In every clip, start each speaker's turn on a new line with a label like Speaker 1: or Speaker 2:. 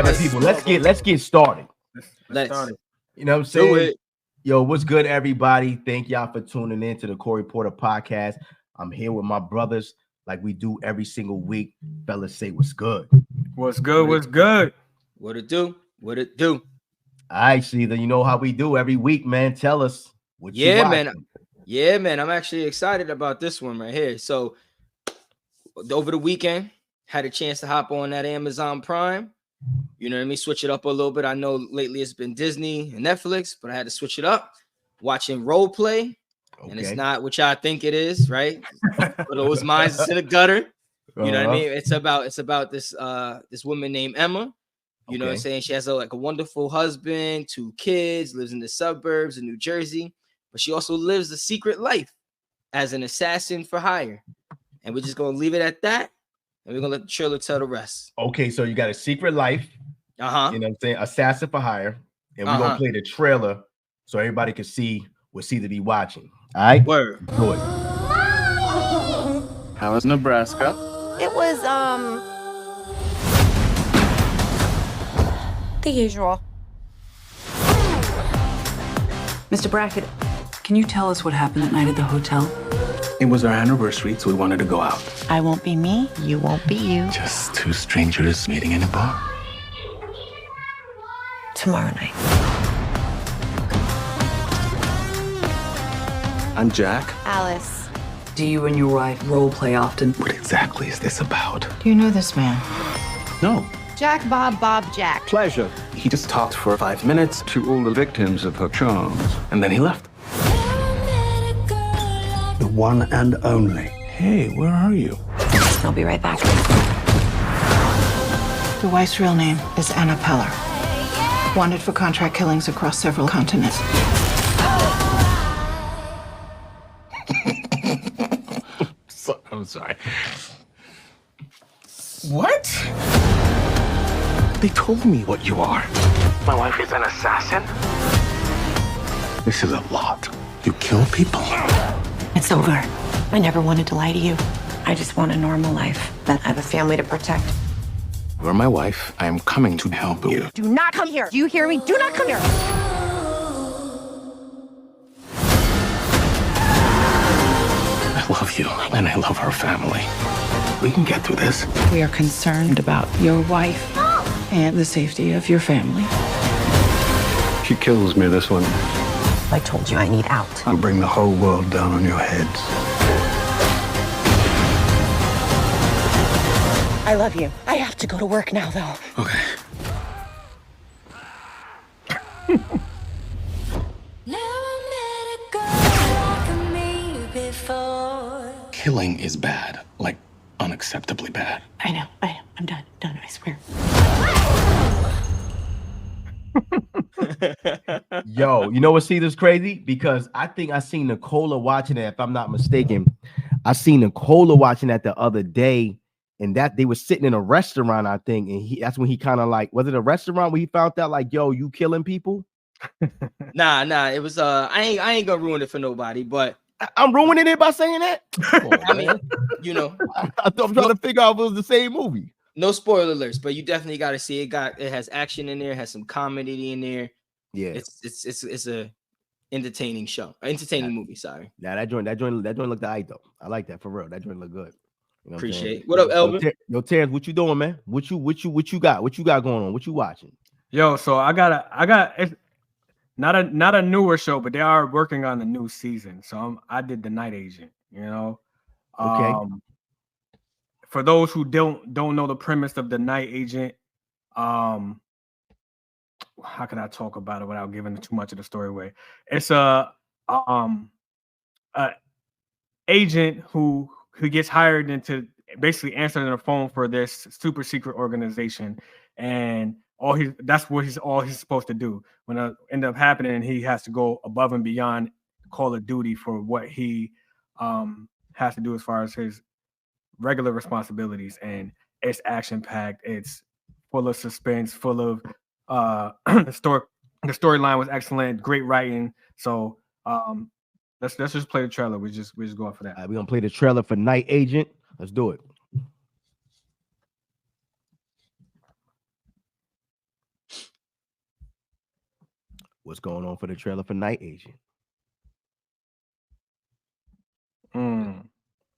Speaker 1: 7 people. Let's get started.
Speaker 2: Let's start it.
Speaker 1: You know what I'm saying? Yo, what's good, everybody? Thank y'all for tuning in to the Corey Porter podcast. I'm here with my brothers, like we do every single week. Fellas, say what's good.
Speaker 3: What's good? What's good?
Speaker 2: What it do? What it do?
Speaker 1: All right, Caesar, you know how we do every week, man. Tell us what you watching.
Speaker 2: Yeah, man. I'm actually excited about this one right here. So over the weekend, had a chance to hop on that Amazon Prime. You know what I mean? Switch it up a little bit. I know lately it's been Disney and Netflix, but I had to switch it up. Watching Role Play, and it's not what y'all think it is, right? For those minds that's in the gutter. You know what I mean? It's about this this woman named Emma. You know what I'm saying? She has a wonderful husband, 2 kids, lives in the suburbs of New Jersey, but she also lives a secret life as an assassin for hire. And we're just gonna leave it at that. And we're gonna let the trailer tell the rest.
Speaker 1: Okay, so you got a secret life. You know what I'm saying? Assassin for hire. And we're gonna play the trailer so everybody can see what Caesar be watching. All right?
Speaker 2: Word.
Speaker 1: Good.
Speaker 4: How was Nebraska?
Speaker 5: It was the usual.
Speaker 6: Mr. Brackett, can you tell us what happened that night at the hotel?
Speaker 4: It was our anniversary, so we wanted to go out.
Speaker 5: I won't be me, you won't be you.
Speaker 4: Just 2 strangers meeting in a bar.
Speaker 5: Tomorrow night.
Speaker 4: I'm Jack.
Speaker 5: Alice.
Speaker 6: Do you and your wife role play often?
Speaker 4: What exactly is this about?
Speaker 5: Do you know this man?
Speaker 4: No.
Speaker 5: Jack, Bob, Jack.
Speaker 4: Pleasure. He just talked for 5 minutes to all the victims of her charms, and then he left. The one and only. Hey, where are you?
Speaker 5: I'll be right back.
Speaker 7: The wife's real name is Anna Peller. Wanted for contract killings across several continents.
Speaker 4: I'm sorry.
Speaker 3: What?
Speaker 4: They told me what you are. My wife is an assassin? This is a lot. You kill people.
Speaker 5: It's over. I never wanted to lie to you. I just want a normal life. That I have a family to protect.
Speaker 4: You're my wife. I am coming to help you.
Speaker 5: Do not come here. Do you hear me? Do not come here.
Speaker 4: I love you, and I love our family. We can get through this.
Speaker 7: We are concerned about your wife and the safety of your family.
Speaker 4: She kills me, this one.
Speaker 5: I told you I need out.
Speaker 4: I'll bring the whole world down on your heads.
Speaker 5: I love you. I have to go to work now, though.
Speaker 4: Okay. Killing is bad, like unacceptably bad.
Speaker 5: I know. I'm done. I swear.
Speaker 1: Yo, you know what Caesar's crazy? Because I think I seen Nicola watching it, if I'm not mistaken. I seen Nicola watching that the other day, and that they were sitting in a restaurant, I think, and that's when he kind of like, was it a restaurant where he found out like, yo, you killing people?
Speaker 2: Nah, it was I ain't gonna ruin it for nobody, but
Speaker 1: I'm ruining it by saying that.
Speaker 2: I mean, you know,
Speaker 1: I'm trying to figure out if it was the same movie.
Speaker 2: No spoiler alerts, but you definitely got to see it. It has action in there, has some comedy in there.
Speaker 1: Yeah,
Speaker 2: it's a entertaining movie. Sorry.
Speaker 1: Nah, that joint looked alright though. I like that for real. That joint looked good. You know
Speaker 2: Appreciate it. What up, Elvin?
Speaker 1: Yo, Terrance, what you doing, man? What you got? What you got going on? What you watching?
Speaker 3: Yo, so I got it's not a newer show, but they are working on the new season. So I did The Night Agent, you know.
Speaker 1: Okay.
Speaker 3: For those who don't know the premise of The Night Agent, how can I talk about it without giving too much of the story away? It's a agent who gets hired into basically answering the phone for this super secret organization, and that's what he's supposed to do. When it end up happening, he has to go above and beyond Call of Duty for what he has to do as far as his regular responsibilities, and it's action packed. It's full of suspense, full of the storyline was excellent, great writing. So let's just play the trailer. We're just going for that.
Speaker 1: We're gonna play the trailer for Night Agent. Let's do it. what's going on for the trailer for Night Agent?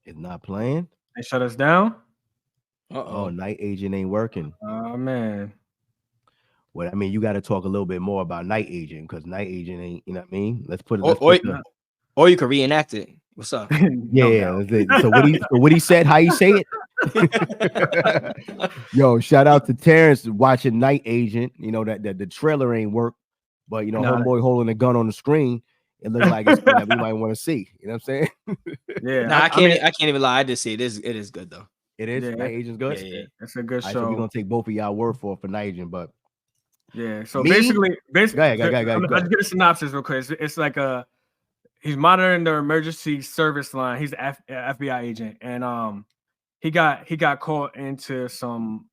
Speaker 1: It's not playing.
Speaker 3: They shut us down.
Speaker 1: Oh, Night Agent ain't working.
Speaker 3: Oh man.
Speaker 1: Well, I mean, you got to talk a little bit more about Night Agent because Night Agent ain't. You know what I mean? Let's put it.
Speaker 2: Or you could reenact it. What's up?
Speaker 1: Yeah. So what he said? How you say it? Yo, shout out to Terrance watching Night Agent. You know that the trailer ain't work, but you know, homeboy holding a gun on the screen. It looks like it's something that we might want to see. You know what I'm saying?
Speaker 2: Yeah. No, I can't even lie. I did see it. It is good though.
Speaker 1: It is. Night Agent's good.
Speaker 2: Yeah.
Speaker 3: It's a good show.
Speaker 1: So we're gonna take both of y'all word for Night Agent, but
Speaker 3: yeah. So basically,
Speaker 1: go ahead.
Speaker 3: Let's get a synopsis real quick. It's like he's monitoring the emergency service line. He's an FBI agent, and he got caught into some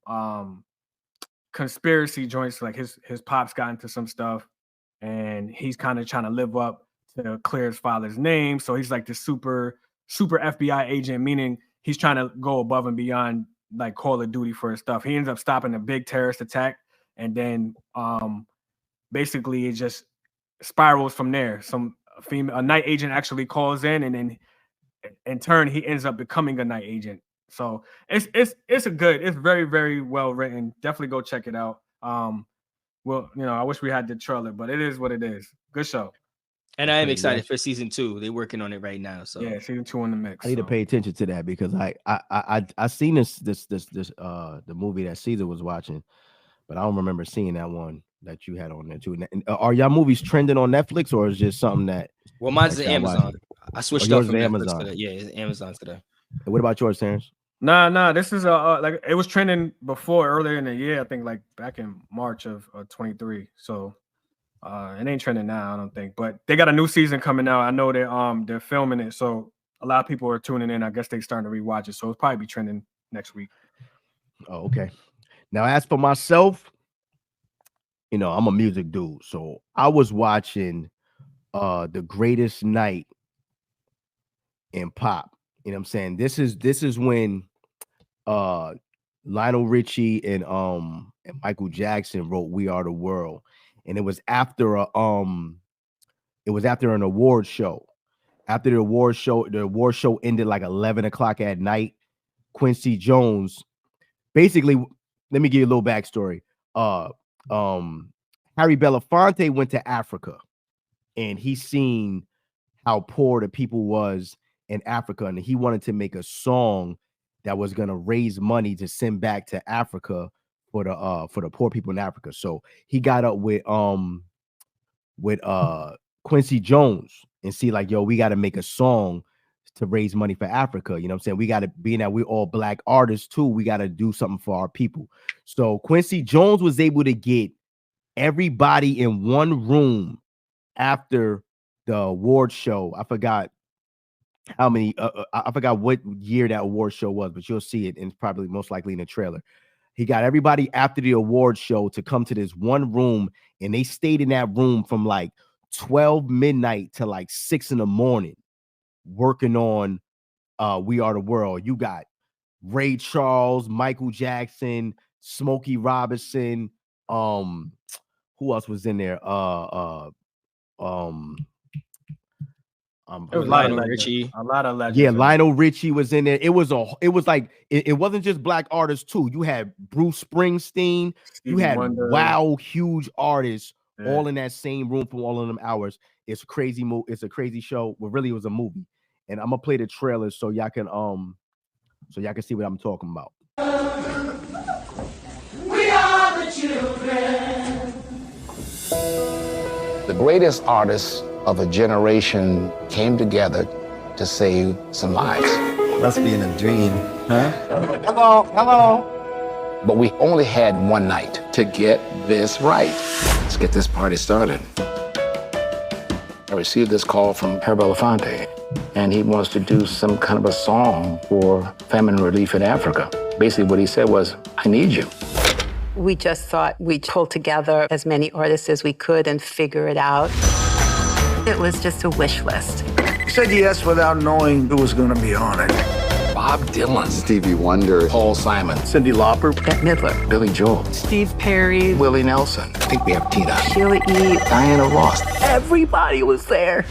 Speaker 3: conspiracy joints. Like his pops got into some stuff, and he's kind of trying to live up to clear his father's name. So he's like the super FBI agent, meaning he's trying to go above and beyond like Call of Duty for his stuff. He ends up stopping a big terrorist attack, and then basically it just spirals from there. A night agent actually calls in, and then in turn he ends up becoming a night agent. So it's very, very well written. Definitely go check it out. Well, you know, I wish we had the trailer, but it is what it is. Good show.
Speaker 2: And I am excited for season 2. They're working on it right now. So
Speaker 3: yeah, season 2 in the mix.
Speaker 1: I need to pay attention to that because I seen this the movie that Caesar was watching, but I don't remember seeing that one that you had on there too. And are y'all movies trending on Netflix or is just something that?
Speaker 2: Well, mine's the Amazon.
Speaker 1: Watching?
Speaker 2: I switched up from
Speaker 1: Amazon.
Speaker 2: Yeah, it's Amazon today.
Speaker 1: And what about yours, Terrance?
Speaker 3: Nah. This is like it was trending before earlier in the year. I think like back in March of 23. So it ain't trending now, I don't think. But they got a new season coming out. I know they're filming it, so a lot of people are tuning in. I guess they starting to rewatch it, so it'll probably be trending next week.
Speaker 1: Oh, okay. Now, as for myself, you know, I'm a music dude, so I was watching The Greatest Night in pop. You know what I'm saying? This is when Lionel Richie and Michael Jackson wrote "We Are the World," and it was after an award show. After the award show ended like 11 o'clock at night. Quincy Jones, basically, let me give you a little backstory. Harry Belafonte went to Africa, and he seen how poor the people was in Africa, and he wanted to make a song that was gonna raise money to send back to Africa for the poor people in Africa. So he got up with Quincy Jones and see like, yo, we got to make a song to raise money for Africa. You know what I'm saying? We got to, being that we're all black artists too, we got to do something for our people. So Quincy Jones was able to get everybody in one room after the award show. I forgot how many, I forgot what year that award show was, but you'll see it, and it's probably most likely in the trailer. He got everybody after the award show to come to this one room, and they stayed in that room from like 12 midnight to like 6 in the morning working on We Are the World. You got Ray Charles, Michael Jackson, Smokey Robinson, who else was in there?
Speaker 2: It was Lionel Richie.
Speaker 3: A lot of legends.
Speaker 1: Yeah, Lionel Richie was in there. It wasn't just black artists too. You had Bruce Springsteen. You had huge artists all in that same room for all of them hours. It's a crazy it's a crazy show. Well, really, it was a movie. And I'm gonna play the trailer so y'all can see what I'm talking about.
Speaker 8: We are the children.
Speaker 9: The greatest artists of a generation came together to save some lives.
Speaker 10: Must be in a dream, huh?
Speaker 9: Hello. But we only had one night to get this right. Let's get this party started. I received this call from Harry Belafonte, and he wants to do some kind of a song for famine relief in Africa. Basically what he said was, I need you.
Speaker 11: We just thought we'd pull together as many artists as we could and figure it out. It was just a wish list.
Speaker 10: He said yes without knowing who was going to be on it.
Speaker 9: Bob Dylan,
Speaker 10: Stevie Wonder,
Speaker 9: Paul Simon,
Speaker 10: Cyndi Lauper,
Speaker 11: Bette Midler,
Speaker 9: Billy Joel,
Speaker 11: Steve Perry,
Speaker 9: Willie Nelson. I think we have Tina,
Speaker 11: Sheila E.
Speaker 9: Diana Ross.
Speaker 11: Everybody was there.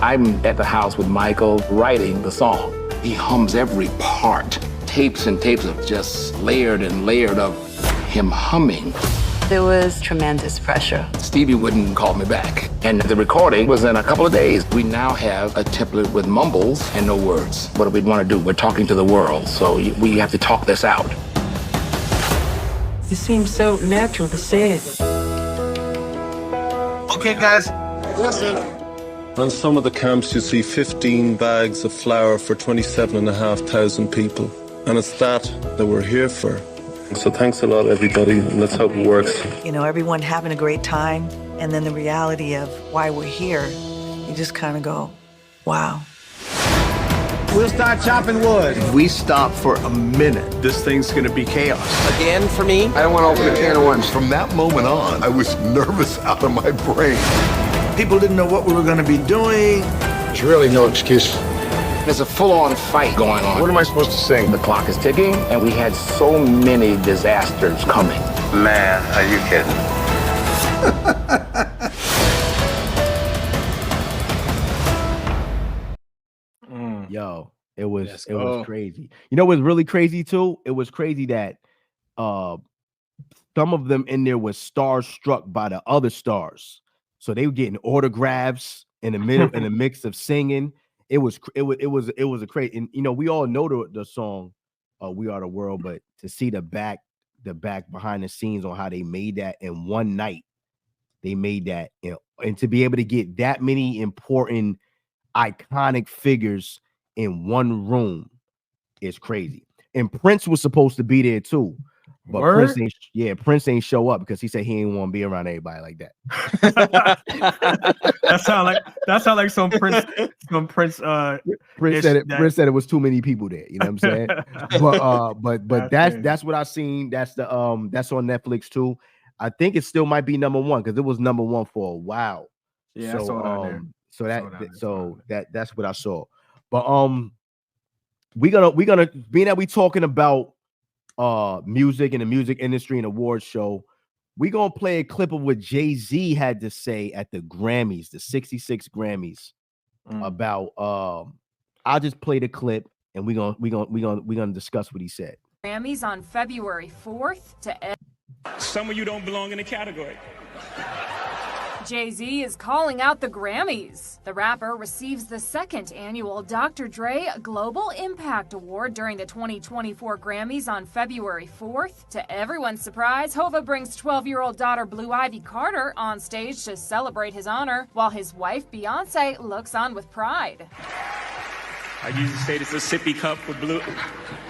Speaker 9: I'm at the house with Michael writing the song. He hums every part. Tapes and tapes of just layered and layered of him humming.
Speaker 11: There was tremendous pressure.
Speaker 9: Stevie wouldn't call me back. And the recording was in a couple of days. We now have a template with mumbles and no words. What do we want to do? We're talking to the world, so we have to talk this out.
Speaker 11: It seems so natural to say it.
Speaker 4: Okay, guys. Listen.
Speaker 12: On some of the camps, you see 15 bags of flour for 27,500 people. And it's that we're here for. So thanks a lot, everybody. And let's hope it works.
Speaker 13: You know, everyone having a great time. And then the reality of why we're here, you just kind of go, wow.
Speaker 10: We'll start chopping wood. If we stop for a minute, this thing's gonna be chaos.
Speaker 4: Again, for me,
Speaker 9: I don't want to open a can of worms.
Speaker 14: From that moment on, I was nervous out of my brain.
Speaker 10: People didn't know what we were gonna be doing.
Speaker 9: There's really no excuse. There's a full-on fight going on. What am I supposed to sing? The clock is ticking, and we had so many disasters coming.
Speaker 10: Man, are you kidding?
Speaker 1: Yo, it was crazy. You know what's really crazy too? It was crazy that some of them in there was starstruck by the other stars. So they were getting autographs in the middle in the mix of singing. It was a crazy, and you know, we all know the song We Are the World, but to see the back behind the scenes on how they made that in one night, they made that, you know, and to be able to get that many important iconic figures in one room is crazy. And Prince was supposed to be there too, but Prince ain't show up because he said he ain't want to be around everybody like that.
Speaker 3: That sound like some Prince
Speaker 1: Prince said it was too many people there. You know what I'm saying? but that's what I seen. That's that's on Netflix too. I think it still might be number one because it was number one for a while.
Speaker 3: Yeah,
Speaker 1: so that's what I saw. But we're gonna being that we talking about music and the music industry and awards show, we're gonna play a clip of what Jay-Z had to say at the Grammys, the 66 Grammys, about I'll just play the clip and we're gonna discuss what he said.
Speaker 15: Grammys on February 4th to
Speaker 16: some of you don't belong in the category.
Speaker 15: Jay-Z is calling out the Grammys. The rapper receives the second annual Dr. Dre Global Impact Award during the 2024 Grammys on February 4th. To everyone's surprise, Hova brings 12-year-old daughter Blue Ivy Carter on stage to celebrate his honor, while his wife Beyonce looks on with pride.
Speaker 16: I usually say it's a sippy cup with Blue.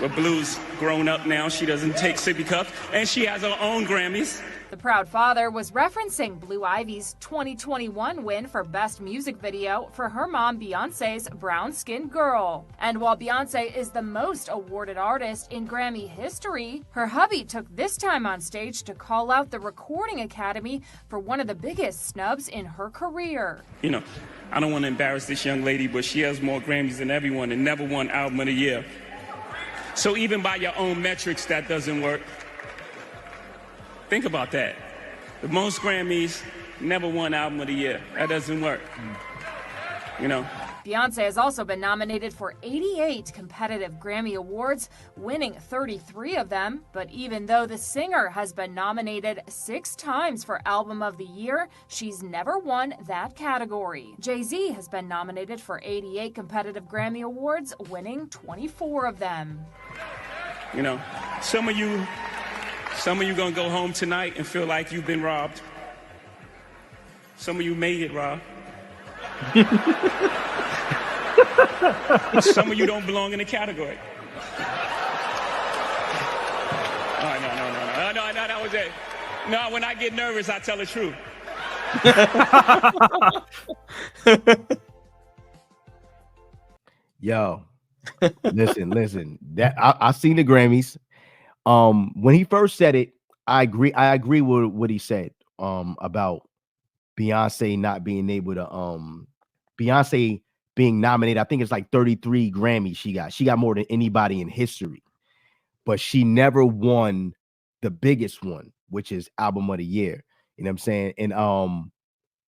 Speaker 16: But Blue's grown up now. She doesn't take sippy cups, and she has her own Grammys.
Speaker 15: The proud father was referencing Blue Ivy's 2021 win for Best Music Video for her mom Beyonce's Brown Skinned Girl. And while Beyonce is the most awarded artist in Grammy history, her hubby took this time on stage to call out the Recording Academy for one of the biggest snubs in her career.
Speaker 16: You know, I don't want to embarrass this young lady, but she has more Grammys than everyone and never won Album of the Year. So even by your own metrics, that doesn't work. Think about that. The most Grammys, never won Album of the Year. That doesn't work. You know?
Speaker 15: Beyonce has also been nominated for 88 competitive Grammy Awards, winning 33 of them. But even though the singer has been nominated 6 times for Album of the Year, she's never won that category. Jay-Z has been nominated for 88 competitive Grammy Awards, winning 24 of them.
Speaker 16: You know, some of you gonna go home tonight and feel like you've been robbed. Some of you may get robbed. Some of you don't belong in the category. Oh, no, that was it. No, when I get nervous, I tell the truth.
Speaker 1: Yo, listen. That I seen the Grammys. When he first said it, I agree with what he said about Beyonce not being able to Beyonce being nominated. I think it's like 33 Grammys she got. She got more than anybody in history, but she never won the biggest one, which is Album of the Year. You know what I'm saying?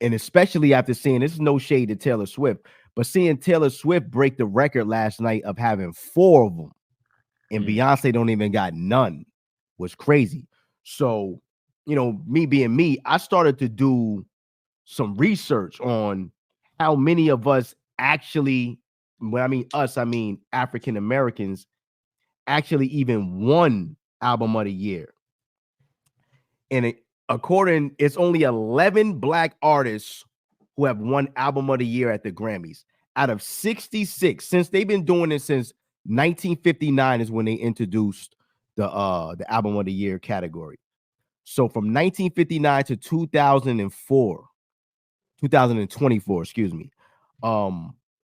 Speaker 1: And especially after seeing, this is no shade to Taylor Swift, but seeing Taylor Swift break the record last night of having 4 of them, and Beyonce don't even got none, was crazy. So, you know, me being me, I started to do some research on how many of us actually, when I mean us, I mean African Americans, actually even won Album of the Year. And it's only 11 Black artists who have won Album of the Year at the Grammys out of 66. Since they've been doing it since 1959 is when they introduced the Album of the Year category. So from 1959 to 2024, excuse me,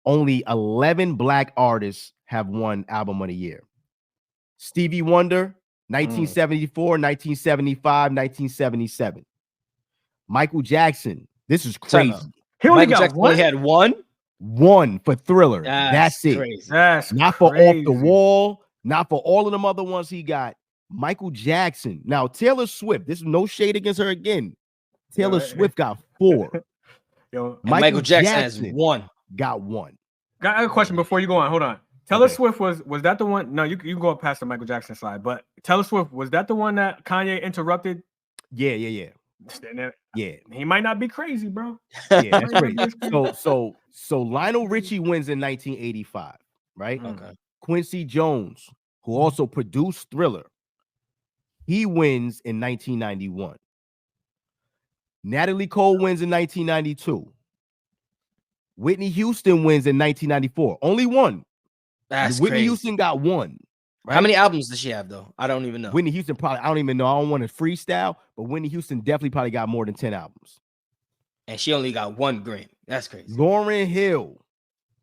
Speaker 1: only 11 Black artists have won Album of the Year. Stevie Wonder, 1974, 1975, 1977. Michael Jackson, this is crazy.
Speaker 2: He only got one. He had
Speaker 1: one for Thriller. That's it.
Speaker 2: Crazy.
Speaker 3: That's
Speaker 1: not for Off the Wall, not for all of them other ones he got. Michael Jackson. Now, Taylor Swift, this is no shade against her again. Taylor Swift got 4.
Speaker 2: Michael Jackson has 1.
Speaker 1: Got 1.
Speaker 3: Got a question before you go on. Hold on. Taylor Swift was that the one? No, you can go past the Michael Jackson side, but Taylor Swift, was that the one that Kanye interrupted?
Speaker 1: Yeah.
Speaker 3: Yeah. He might not be crazy, bro.
Speaker 1: Yeah, that's crazy. So Lionel Richie wins in 1985, right?
Speaker 2: Okay.
Speaker 1: Quincy Jones, who also produced Thriller, he wins in 1991. Natalie Cole wins in 1992. Whitney Houston wins in 1994. Only one.
Speaker 2: That's
Speaker 1: Whitney
Speaker 2: crazy.
Speaker 1: Houston got 1. Right?
Speaker 2: How many albums does she have, though? I don't even know.
Speaker 1: Whitney Houston probably, I don't even know. I don't want to freestyle, but Whitney Houston definitely probably got more than 10 albums.
Speaker 2: And she only got 1 Grammy. That's crazy.
Speaker 1: Lauryn Hill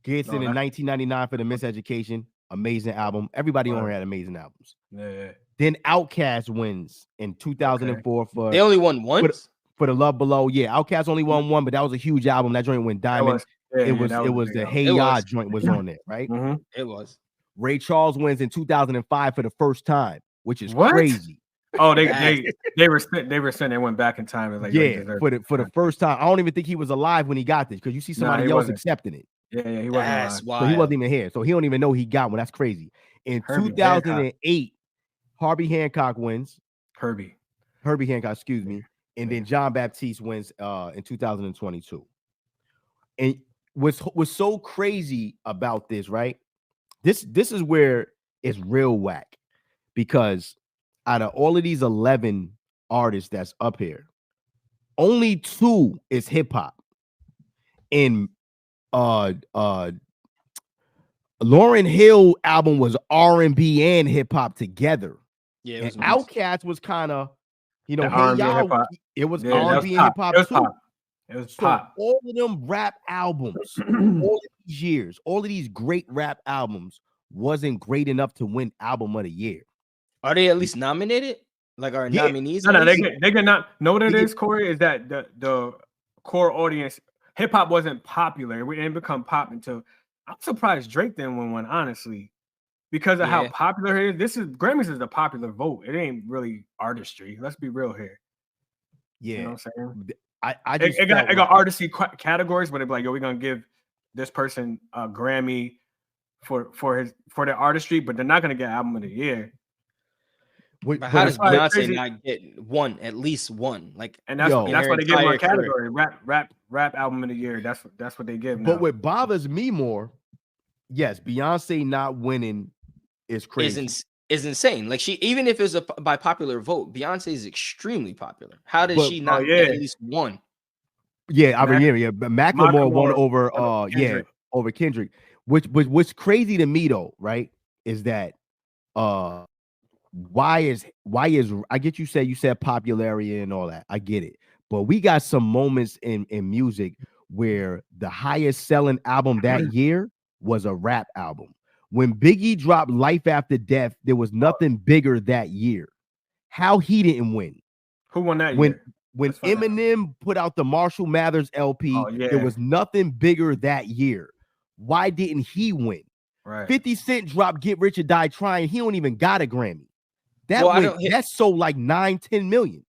Speaker 1: gets in 1999 for The Miseducation. Amazing album. Everybody on her had amazing albums.
Speaker 3: Yeah.
Speaker 1: Then Outkast wins in 2004 for.
Speaker 2: They only won once?
Speaker 1: For The Love Below. Yeah, Outkast only won 1, but that was a huge album. That joint went diamond. It was the Hey Ya joint was on there, right?
Speaker 3: Mm-hmm.
Speaker 2: It was.
Speaker 1: Ray Charles wins in 2005 for the first time, which is crazy.
Speaker 3: Oh, they were sent. They went back in time. And like,
Speaker 1: for the first time. I don't even think he was alive when he got this, because you see somebody else accepting it.
Speaker 3: Yeah, he wasn't.
Speaker 2: That's
Speaker 3: alive.
Speaker 2: wild.
Speaker 1: So he wasn't even here. So he don't even know he got one. That's crazy. In 2008, Herbie Hancock wins.
Speaker 3: Herbie
Speaker 1: Hancock, excuse me. And then John Baptiste wins in 2022. And what's so crazy about this, right? This is where it's real whack, because out of all of these 11 artists that's up here, only 2 is hip hop. And Lauryn Hill album was R&B and hip hop together.
Speaker 2: Yeah,
Speaker 1: and Outkast was kind of, you know,
Speaker 3: R&B
Speaker 1: hey,
Speaker 3: and
Speaker 1: y'all, it was R&B and hip hop too.
Speaker 3: It was
Speaker 1: So
Speaker 3: pop.
Speaker 1: all of them rap albums, all of these years, all of these great rap albums wasn't great enough to win Album of the Year.
Speaker 2: Are they at least nominated? Like, are nominees?
Speaker 3: No, they get not. Know what it is, Corey? Is that the core audience, hip hop wasn't popular. It didn't become pop until, I'm surprised Drake didn't win one, honestly, because of how popular it is. Grammys is the popular vote. It ain't really artistry. Let's be real here.
Speaker 1: Yeah,
Speaker 3: you know what I'm saying?
Speaker 1: I just
Speaker 3: it got artistry categories, but they're like, yo, we're gonna give this person a Grammy for their artistry, but they're not gonna get Album of the Year.
Speaker 2: But how does Beyonce not get at least one? Like,
Speaker 3: and that's why they give them a category, rap Album of the Year. That's what they give.
Speaker 1: But what bothers me more, yes, Beyonce not winning is crazy.
Speaker 2: Is insane. Like, she, even if it's by popular vote, Beyonce is extremely popular. How does she not get at least one?
Speaker 1: Yeah, I mean, but Macklemore won over Kendrick. Over Kendrick. What's crazy to me though, right, is that why is I get you said popularity and all that. I get it. But we got some moments in music where the highest selling album that year was a rap album. When Biggie dropped Life After Death, there was nothing bigger that year. How he didn't win?
Speaker 3: Who won that year?
Speaker 1: When Eminem put out the Marshall Mathers LP, there was nothing bigger that year. Why didn't he win?
Speaker 3: Right.
Speaker 1: 50 Cent dropped Get Rich or Die Trying. He don't even got a Grammy. That sold like 9-10 million.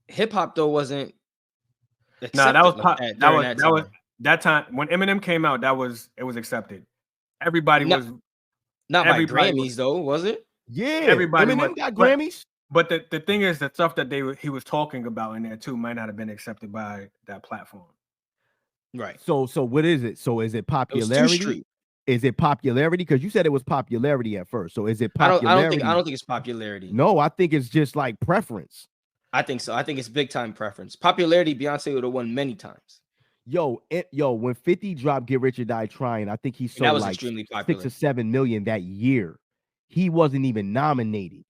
Speaker 2: Hip hop though wasn't.
Speaker 3: Nah, that was
Speaker 2: like
Speaker 3: that time when Eminem came out. It was accepted. Everybody
Speaker 2: not,
Speaker 3: was
Speaker 2: not by Grammys though, was it?
Speaker 1: Yeah,
Speaker 3: everybody
Speaker 1: Eminem got Grammys.
Speaker 3: But the thing is, the stuff that he was talking about in there too might not have been accepted by that platform.
Speaker 2: Right.
Speaker 1: So what is it? So is it popularity? Is it popularity? Because you said it was popularity at first. So is it popularity?
Speaker 2: I don't think it's popularity.
Speaker 1: No, I think it's just like preference.
Speaker 2: I think so. I think it's big time preference. Popularity, Beyonce would have won many times.
Speaker 1: Yo, when 50 dropped Get Rich or Die Trying, I think he sold like
Speaker 2: extremely popular.
Speaker 1: 6 or 7 million that year. He wasn't even nominated.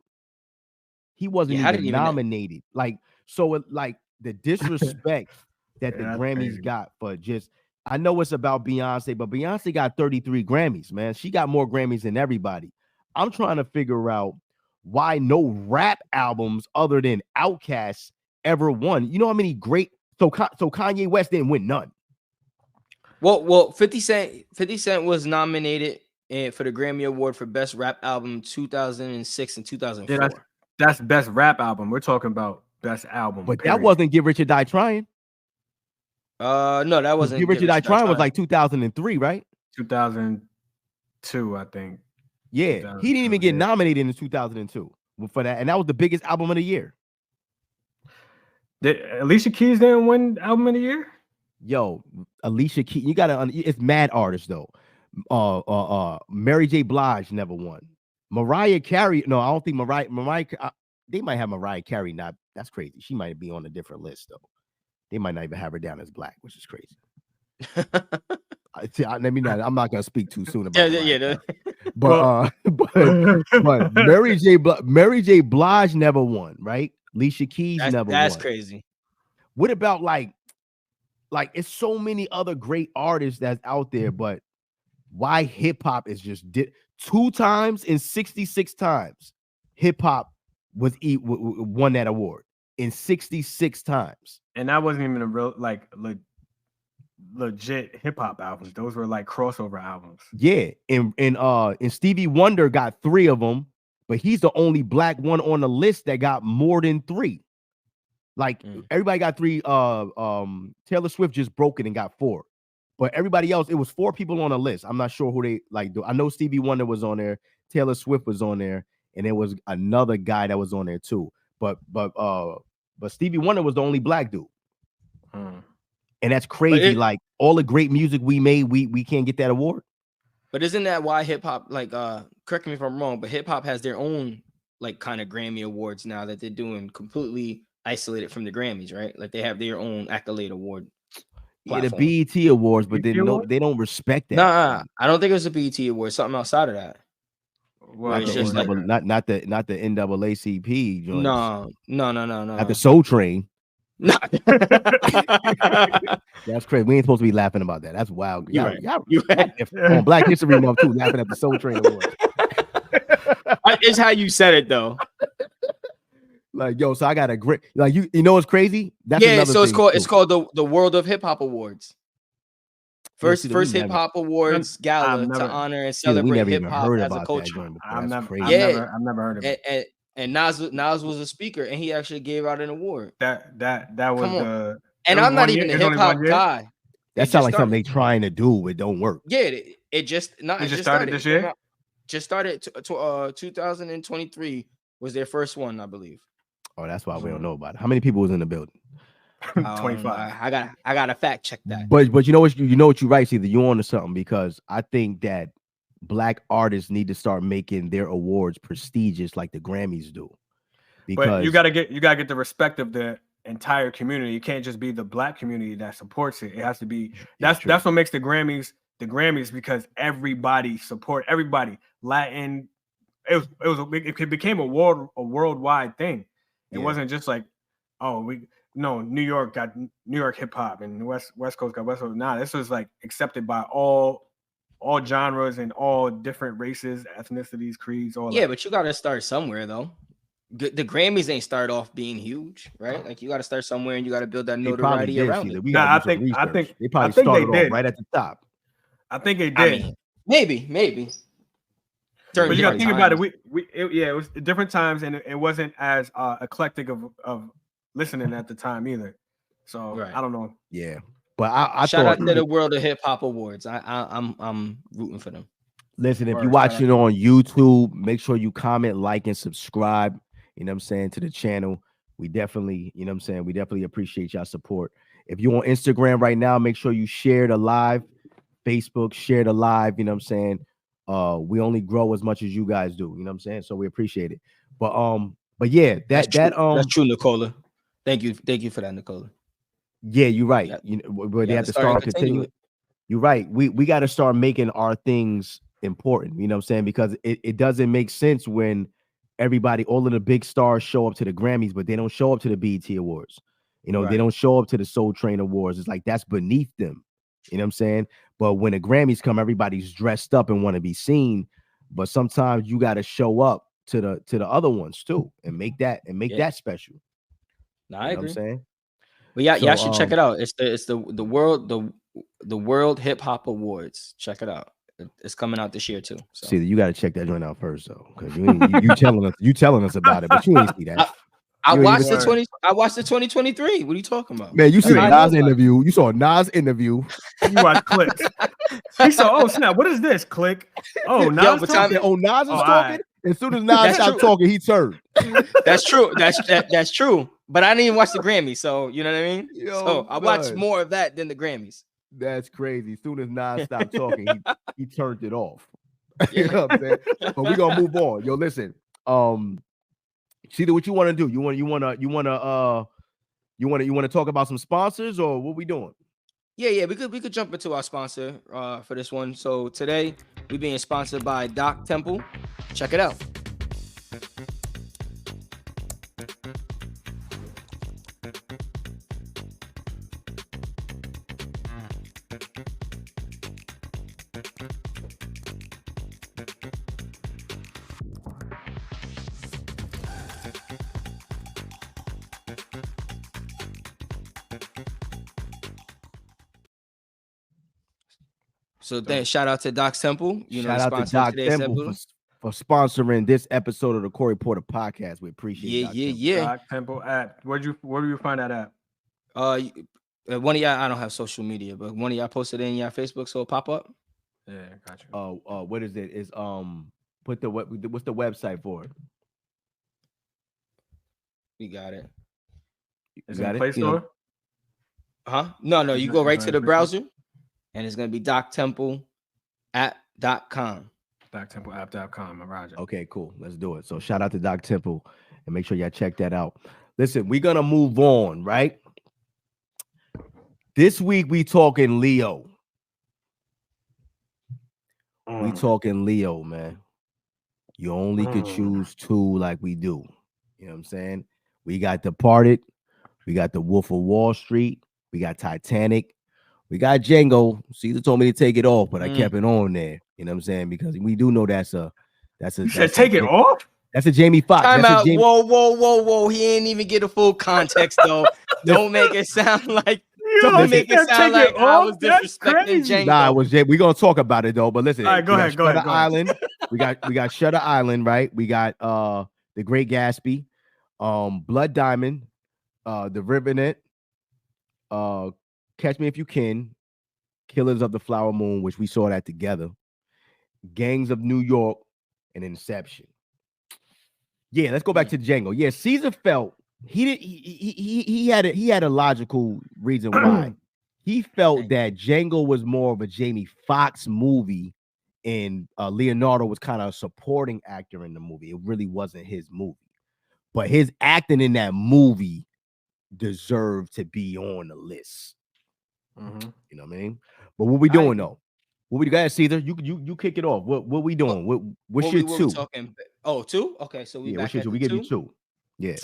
Speaker 1: He wasn't even nominated. Like, so like the disrespect that the Grammys got for just, I know it's about Beyonce, but Beyonce got 33 Grammys, man. She got more Grammys than everybody. I'm trying to figure out why no rap albums other than Outkast ever won. You know how many great, so Kanye West didn't win none.
Speaker 2: Well, 50 Cent was nominated for the Grammy Award for Best Rap Album 2006 and 2004.
Speaker 3: Yeah, that's Best Rap Album. We're talking about Best Album.
Speaker 1: But that wasn't Get Rich or Die Trying.
Speaker 2: No, that wasn't.
Speaker 1: Get Rich or Die Trying was like 2003, right?
Speaker 3: 2002, I think.
Speaker 1: Yeah, he didn't even get nominated in 2002 for that, and that was the biggest album of the year.
Speaker 3: Did Alicia Keys didn't win Album of the Year?
Speaker 1: Yo, Alicia Keys, you gotta. It's mad artists though. Mary J. Blige never won. Mariah Carey, no, I don't think Mariah. They might have Mariah Carey. Not that's crazy. She might be on a different list though. They might not even have her down as black, which is crazy. I'm not gonna speak too soon about but Mary J. Blige never won, right? Alicia Keys never won.
Speaker 2: That's crazy.
Speaker 1: What about like it's so many other great artists that's out there, but why hip hop is just 2 times in 66 times hip hop won that award in 66 times,
Speaker 3: and that wasn't even a real legit hip hop albums. Those were like crossover albums.
Speaker 1: Yeah, and Stevie Wonder got 3 of them, but he's the only black one on the list that got more than 3. Like everybody got 3. Taylor Swift just broke it and got 4, but everybody else, it was 4 people on the list. I'm not sure who they like. I know Stevie Wonder was on there, Taylor Swift was on there, and there was another guy that was on there too. But Stevie Wonder was the only black dude. And that's crazy. Like all the great music we made, we can't get that award.
Speaker 2: But isn't that why hip hop, correct me if I'm wrong, but hip hop has their own like kind of Grammy awards now that they're doing completely isolated from the Grammys, right? Like they have their own accolade award.
Speaker 1: Platform. Yeah, the BET awards, but they don't respect that.
Speaker 2: Nah, I don't think it was a BET award. Something outside of that.
Speaker 1: Well, it's just not the NAACP joint.
Speaker 2: No.
Speaker 1: Not the Soul Train.
Speaker 2: No.
Speaker 1: That's crazy. We ain't supposed to be laughing about that. That's wild.
Speaker 2: You
Speaker 1: on Black History Month too, laughing at the Soul Train Awards.
Speaker 2: It's how you said it though.
Speaker 1: Like, yo, so I got a great, like, you know what's crazy? That's
Speaker 2: so it's called the World of Hip Hop Awards. First hip hop awards gala to honor and celebrate hip hop as a culture.
Speaker 3: I've never heard of it.
Speaker 2: And Nas was a speaker, and he actually gave out an award.
Speaker 3: That was
Speaker 2: and I'm not even a hip hop guy.
Speaker 1: That sounds like something they trying to do, but don't work.
Speaker 2: Yeah, it just
Speaker 3: started this year.
Speaker 2: Just started 2023 was their first one, I believe.
Speaker 1: Oh, that's why we don't know about it. How many people was in the building?
Speaker 3: 25.
Speaker 2: I gotta fact check that.
Speaker 1: But you know what you right, Caesar. You on to something, because I think that black artists need to start making their awards prestigious like the Grammys do. Because
Speaker 3: but you gotta get the respect of the entire community. You can't just be the black community that supports it. It has to be that's what makes the Grammys, because everybody support everybody. Latin, it became a worldwide thing. It wasn't just like, New York got New York hip hop and West Coast got West Coast. Nah, this was like accepted by all genres and all different races, ethnicities, creeds, all that.
Speaker 2: Yeah, but you got to start somewhere though. The Grammys ain't start off being huge, right? Like you got to start somewhere and you got to build that notoriety around it.
Speaker 1: I think they probably started off right at the top.
Speaker 3: I think it did.
Speaker 2: I mean, maybe.
Speaker 3: But you got to think about it. It was different times, and it wasn't as eclectic of listening at the time either. So
Speaker 2: Right.
Speaker 3: I don't know.
Speaker 1: Yeah, but I
Speaker 2: shout
Speaker 1: thought
Speaker 2: out to the World of Hip Hop Awards. I'm rooting for them.
Speaker 1: Listen, if you're watching on YouTube, make sure you comment, like, and subscribe. You know what I'm saying, to the channel. We definitely, you know what I'm saying, we definitely appreciate y'all support. If you're on Instagram right now, make sure you share the live. Facebook, share the live. You know what I'm saying. We only grow as much as you guys do. You know what I'm saying. So we appreciate it. But yeah, that's
Speaker 2: true, Nicola. Thank you for that, Nicola.
Speaker 1: Yeah, you're right. You know, but they have to start continuing. You're right. We got to start making our things important. You know what I'm saying? Because it doesn't make sense when everybody, all of the big stars show up to the Grammys, but they don't show up to the BET Awards. You know, they don't show up to the Soul Train Awards. It's like that's beneath them. You know what I'm saying? But when the Grammys come, everybody's dressed up and want to be seen. But sometimes you got to show up to the other ones too and make that that special.
Speaker 2: No, I agree.
Speaker 1: What I'm saying?
Speaker 2: But yeah, y'all should check it out. It's the World Hip Hop Awards. Check it out. It's coming out this year too. So.
Speaker 1: See, you got to check that joint out first though, because you telling us about it, but you ain't see that.
Speaker 2: I watched the 2023. What are you talking about?
Speaker 1: Man, you see Nas interview. You saw Nas interview.
Speaker 3: You watch clips. He saw, oh snap, what is this? Click. Oh, Nas talking.
Speaker 1: Nas is talking. Right. As soon as Nas stopped talking, he turned.
Speaker 2: That's true. That's true. But I didn't even watch the Grammys, so you know what I mean. So I watched more of that than the Grammys.
Speaker 1: That's crazy. As soon as Nas stopped talking, he turned it off. You know what I'm saying? But we're gonna move on. Yo, listen. Caesar, what you want to do? You want to talk about some sponsors, or what we doing?
Speaker 2: Yeah, we could jump into our sponsor for this one. So today we're being sponsored by Doc Temple. Check it out. So then, shout out to Doc Temple.
Speaker 1: Shout out to Doc Temple for sponsoring this episode of the Corey Porter Podcast. We appreciate it.
Speaker 2: Yeah.
Speaker 3: Doc Temple app. Where do you find that app?
Speaker 2: One of y'all, I don't have social media, but one of y'all posted it in your Facebook, so it'll pop up.
Speaker 3: Yeah, got you.
Speaker 1: What is it? Is what's the website for it?
Speaker 2: We got it.
Speaker 3: Is it in Play Store?
Speaker 2: No. You go right to the browser. And it's going to be doctempleapp.com.
Speaker 3: Doctempleapp.com. Roger.
Speaker 1: Okay, cool. Let's do it. So shout out to Doc Temple and make sure y'all check that out. Listen, we're going to move on, right? This week we talking Leo. We talking Leo, man. You only could choose two like we do. You know what I'm saying? We got Departed. We got The Wolf of Wall Street. We got Titanic. We got Django. Caesar told me to take it off, but I kept it on there. You know what I'm saying? Because we do know that's a.
Speaker 3: You said take it off?
Speaker 1: That's a Jamie Foxx.
Speaker 2: Time out. Whoa. He ain't even get a full context though. Don't make it sound like. Don't make it sound like I was disrespecting Django.
Speaker 1: Nah, it was Jay. We're gonna talk about it though. But listen,
Speaker 3: all right, go ahead.
Speaker 1: Island. we got Shutter Island, right? We got The Great Gatsby, Blood Diamond, The Revenant, Catch Me If You Can, Killers of the Flower Moon, which we saw that together, Gangs of New York, and Inception. Yeah, let's go back to Django. Yeah, Caesar felt he had a logical reason why. He felt that Django was more of a Jamie Foxx movie, and Leonardo was kind of a supporting actor in the movie. It really wasn't his movie, but his acting in that movie deserved to be on the list. You know what I mean? But what we doing though? What we got, Caesar? You kick it off. What we doing? What's your two?
Speaker 2: Two? Okay, so we back at
Speaker 1: we give you two. Yeah.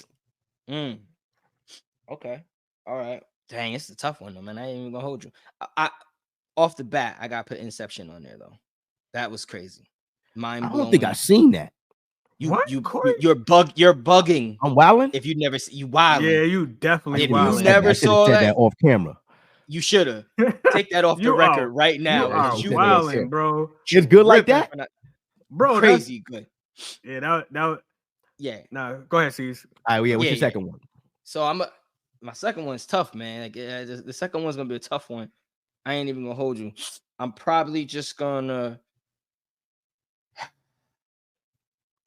Speaker 2: Okay. All right. Dang, it's a tough one though, man. I ain't even gonna hold you. I off the bat, I gotta put Inception on there though. That was crazy. Mind blowing.
Speaker 1: I don't think I've seen that.
Speaker 2: You're bugging.
Speaker 1: I'm wilding.
Speaker 2: If you never see you wilding.
Speaker 3: Yeah, you definitely
Speaker 2: if you never saw that
Speaker 1: off camera.
Speaker 2: You should have. Take that off the record right now.
Speaker 3: You are wilding, bro.
Speaker 1: It's good like that,
Speaker 3: bro.
Speaker 2: Crazy good.
Speaker 3: Yeah, that.
Speaker 2: Yeah.
Speaker 3: No, go ahead, C's.
Speaker 1: All right, what's your second one?
Speaker 2: So my second one's tough, man. Like the second one's gonna be a tough one. I ain't even gonna hold you. I'm probably just gonna.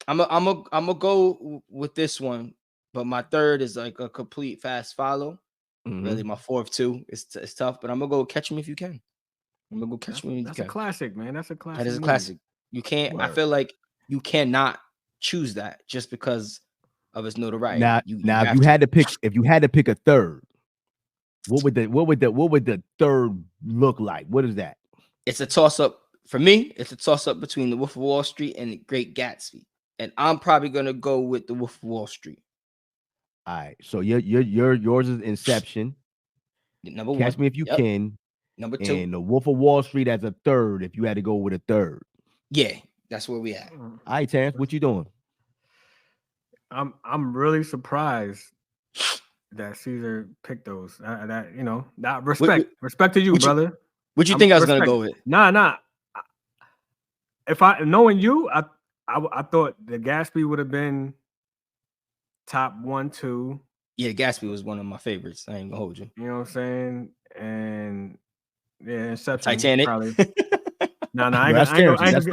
Speaker 2: I'm gonna go with this one, but my third is like a complete fast follow. Really, my fourth too. It's tough, but I'm gonna go Catch Me If You Can. I'm gonna go Catch Me If You Can.
Speaker 3: That's a classic, man. That's a classic.
Speaker 2: That is a
Speaker 3: movie.
Speaker 2: classic. You can't. I feel like you cannot choose that just because of its notoriety.
Speaker 1: Now, if you had to pick a third, what would the third look like? What is that?
Speaker 2: It's a toss up for me. It's a toss up between The Wolf of Wall Street and The Great Gatsby, and I'm probably gonna go with The Wolf of Wall Street.
Speaker 1: All right, so yours is Inception.
Speaker 2: Number
Speaker 1: Catch
Speaker 2: one.
Speaker 1: Me If You Can.
Speaker 2: Number two.
Speaker 1: And The Wolf of Wall Street as a third. If you had to go with a third.
Speaker 2: Yeah, that's where we at.
Speaker 1: All right, Terrance, what you doing?
Speaker 3: I'm really surprised that Caesar picked those. That respect to you, brother.
Speaker 2: What you think I was gonna go with?
Speaker 3: Nah. If I knowing you, I thought the Gatsby would have been top 1, 2.
Speaker 2: Yeah, Gatsby was one of my favorites. I ain't gonna hold you.
Speaker 3: You know what I'm saying? And yeah, Inception.
Speaker 2: Titanic.
Speaker 3: No,
Speaker 1: That's Terrance's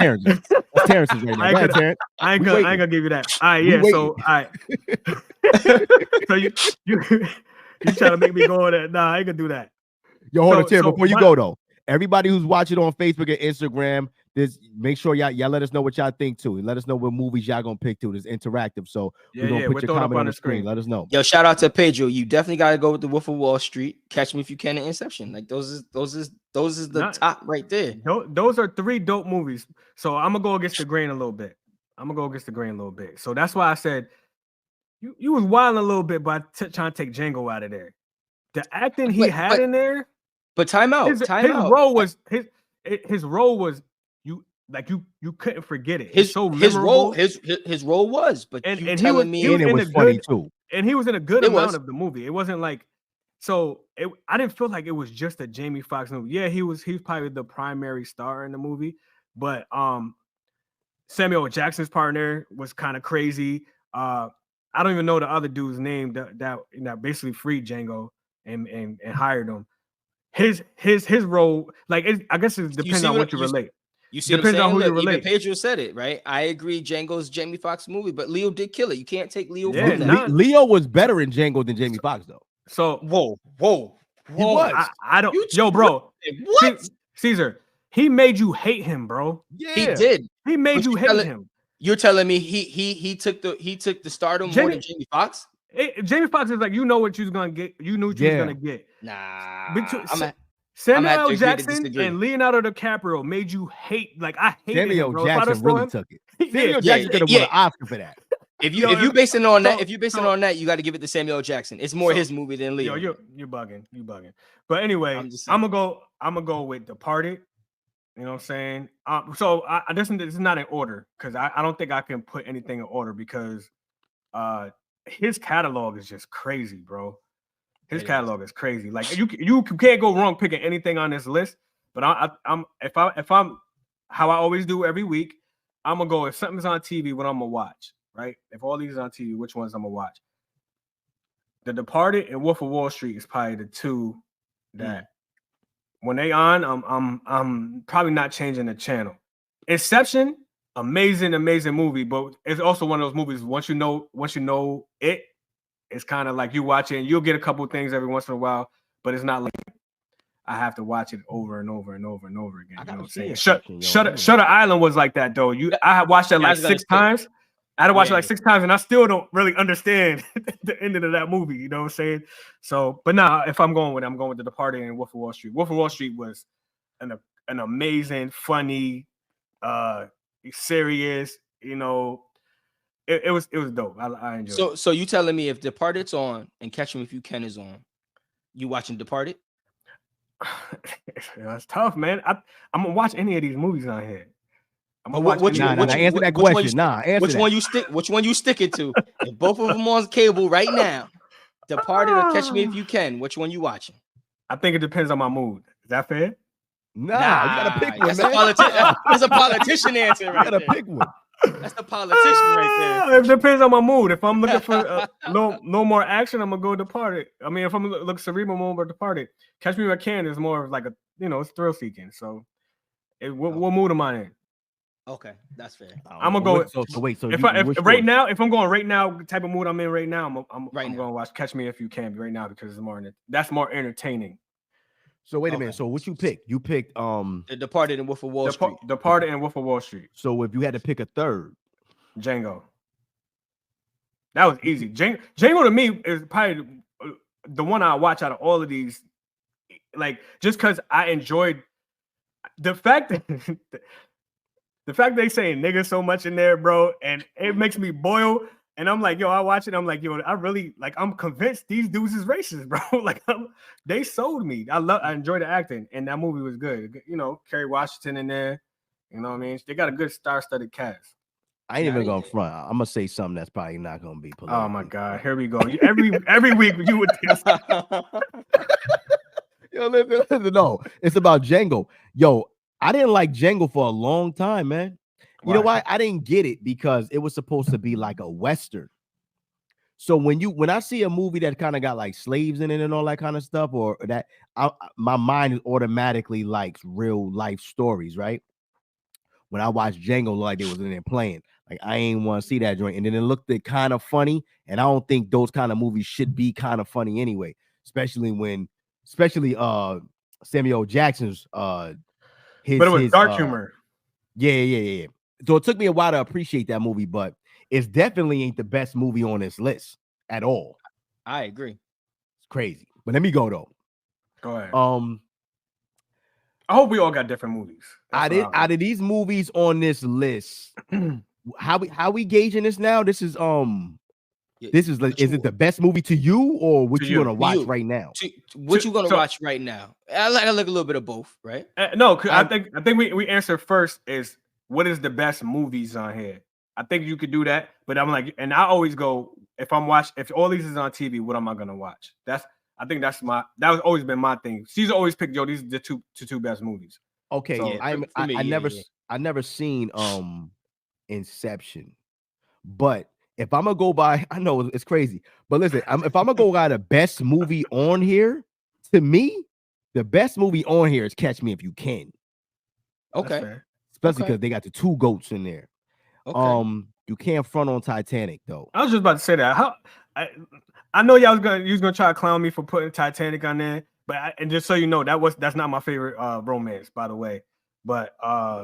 Speaker 1: right now.
Speaker 3: I ain't gonna give you that. All right, yeah. So, all right. So you trying to make me go on that? Nah, I ain't gonna do that.
Speaker 1: Yo, hold on, Terrance. Before you go though, everybody who's watching on Facebook and Instagram, make sure y'all let us know what y'all think too. Let us know what movies y'all gonna pick too. It's interactive, so we're gonna put your comment on the screen. Let us know.
Speaker 2: Yo, shout out to Pedro. You definitely gotta go with The Wolf of Wall Street, Catch Me If You Can, and Inception. Like those is the top right there.
Speaker 3: Those are 3 dope movies. So I'm gonna go against the grain a little bit. So that's why I said you was wilding a little bit by trying to take Django out of there. The acting he had in there.
Speaker 2: But time out.
Speaker 3: His role was you couldn't forget it. His
Speaker 2: role was, but
Speaker 3: and
Speaker 2: you telling me
Speaker 1: it was funny too.
Speaker 3: And he was in a good amount of the movie. It wasn't like I didn't feel like it was just a Jamie Foxx movie. Yeah, he's probably the primary star in the movie, but Samuel L. Jackson's partner was kind of crazy. I don't even know the other dude's name that basically freed Django and hired him. His role, I guess it depends on what you relate.
Speaker 2: You see, depends on who you relate. Even Pedro said it, right? I agree. Django's Jamie Foxx movie, but Leo did kill it. You can't take Leo from that.
Speaker 1: Leo was better in Django than Jamie Foxx, though.
Speaker 3: So
Speaker 2: whoa.
Speaker 1: He was.
Speaker 3: I don't. Yo, bro.
Speaker 2: What?
Speaker 3: Caesar, he made you hate him, bro.
Speaker 2: Yeah, he did.
Speaker 3: He made you hate him.
Speaker 2: You're telling me he took the stardom more than Jamie Foxx?
Speaker 3: Jamie Foxx is like, you know what you was gonna get. You knew what you was gonna get.
Speaker 2: Nah.
Speaker 3: Samuel L. Jackson and Leonardo DiCaprio made you hate. Like I hate
Speaker 1: Samuel Jackson really took it. Samuel Jackson could have won an Oscar for that.
Speaker 2: If you basing on that, you got to give it to Samuel Jackson. It's more his movie than Leo.
Speaker 3: Yo, you're bugging. But anyway, I'm gonna go with Departed. You know what I'm saying? So this is not in order because I don't think I can put anything in order because his catalog is just crazy, bro. His catalog is crazy. Like you can't go wrong picking anything on this list. But if I'm how I always do every week, I'm gonna go if something's on TV, what I'm gonna watch, right? If all these are on TV, which ones I'm gonna watch? The Departed and Wolf of Wall Street is probably the 2 that when they on, I'm probably not changing the channel. Inception, amazing movie, but it's also one of those movies. Once you know it. It's kind of like you watch it and you'll get a couple of things every once in a while, but it's not like I have to watch it over and over and over and over again. You know what I'm saying? Shutter Island was like that though. I watched that like 6 times. I had to watch it like 6 times and I still don't really understand the ending of that movie. You know what I'm saying? So, but now if I'm going with The Departed and Wolf of Wall Street. Wolf of Wall Street was an amazing, funny, serious, you know. It was dope. I enjoyed it.
Speaker 2: So you telling me if Departed's on and Catch Me If You Can is on, you watching Departed?
Speaker 3: That's tough, man. I'm gonna watch any of these movies on here. I'm gonna watch.
Speaker 1: Answer that question.
Speaker 2: Which one you sticking to? If both of them on cable right now, Departed or Catch Me If You Can, which one you watching?
Speaker 3: I think it depends on my mood. Is that fair?
Speaker 1: Nah, you gotta pick one,
Speaker 2: That's
Speaker 1: man.
Speaker 2: that's a politician answer right
Speaker 1: You gotta
Speaker 2: there.
Speaker 1: pick one.
Speaker 2: That's the politician right there.
Speaker 3: It depends on my mood. If I'm looking for no more action, I'm gonna go Departed. I mean, if I'm looking cerebral, more Departed. Catch Me If You Can is more of like a it's thrill seeking. So, what mood am I in?
Speaker 2: Okay, that's fair.
Speaker 3: I'm gonna go.
Speaker 1: So
Speaker 3: if right now, if I'm going right now, type of mood I'm in right now, I'm going to watch Catch Me If You Can right now because that's more entertaining.
Speaker 1: So wait a minute. So what you picked? You picked
Speaker 2: The Departed and Wolf of Wall Street.
Speaker 3: Departed and Wolf of Wall Street.
Speaker 1: So if you had to pick a third,
Speaker 3: Django. That was easy. Django to me is probably the one I watch out of all of these. Like just because I enjoyed the fact that they say nigga so much in there, bro, and it makes me boil. And I'm like, yo, I watch it. I'm like, yo, I really I'm convinced these dudes is racist, bro. Like, they sold me. I enjoy the acting, and that movie was good. Kerry Washington in there. You know what I mean? They got a good star-studded cast.
Speaker 1: I ain't even gonna front. I'm gonna say something that's probably not gonna be political.
Speaker 3: Oh my god, here we go. Every week you would.
Speaker 1: Yo, listen, no, it's about Django. Yo, I didn't like Django for a long time, man. You know why? I didn't get it because it was supposed to be like a Western. So when I see a movie that kind of got like slaves in it and all that kind of stuff, or that my mind is automatically like real life stories, right? When I watched Django, like they was in there playing, like I ain't want to see that joint, and then it looked kind of funny, and I don't think those kind of movies should be kind of funny anyway, especially Samuel Jackson's
Speaker 3: but it was dark humor.
Speaker 1: Yeah. So it took me a while to appreciate that movie, but it's definitely ain't the best movie on this list at all.
Speaker 2: I agree.
Speaker 1: It's crazy. But let me go though.
Speaker 3: Go ahead. I hope we all got different movies.
Speaker 1: Out of these movies on this list, how we gauging this now? This is is it the best movie to you, or what you gonna watch right now?
Speaker 2: What you gonna watch right now? I like a little bit of both, right?
Speaker 3: No, cause I think we answer first is what is the best movies on here. I think you could do that, but I'm like, and I always go if all these is on TV, what am I gonna watch? I think that was always been my thing. She's always picked, yo, these are the two best movies.
Speaker 1: Okay,
Speaker 3: so,
Speaker 1: I never seen Inception, but if I'm gonna go by, I know it's crazy, but listen, if I'm gonna go by the best movie on here, to me, the best movie on here is Catch Me If You Can.
Speaker 2: Okay,
Speaker 1: especially because they got the two goats in there. Okay. You can't front on Titanic though.
Speaker 3: I was just about to say that. I know you was gonna try to clown me for putting Titanic on there, but and just so you know, that's not my favorite romance, by the way. But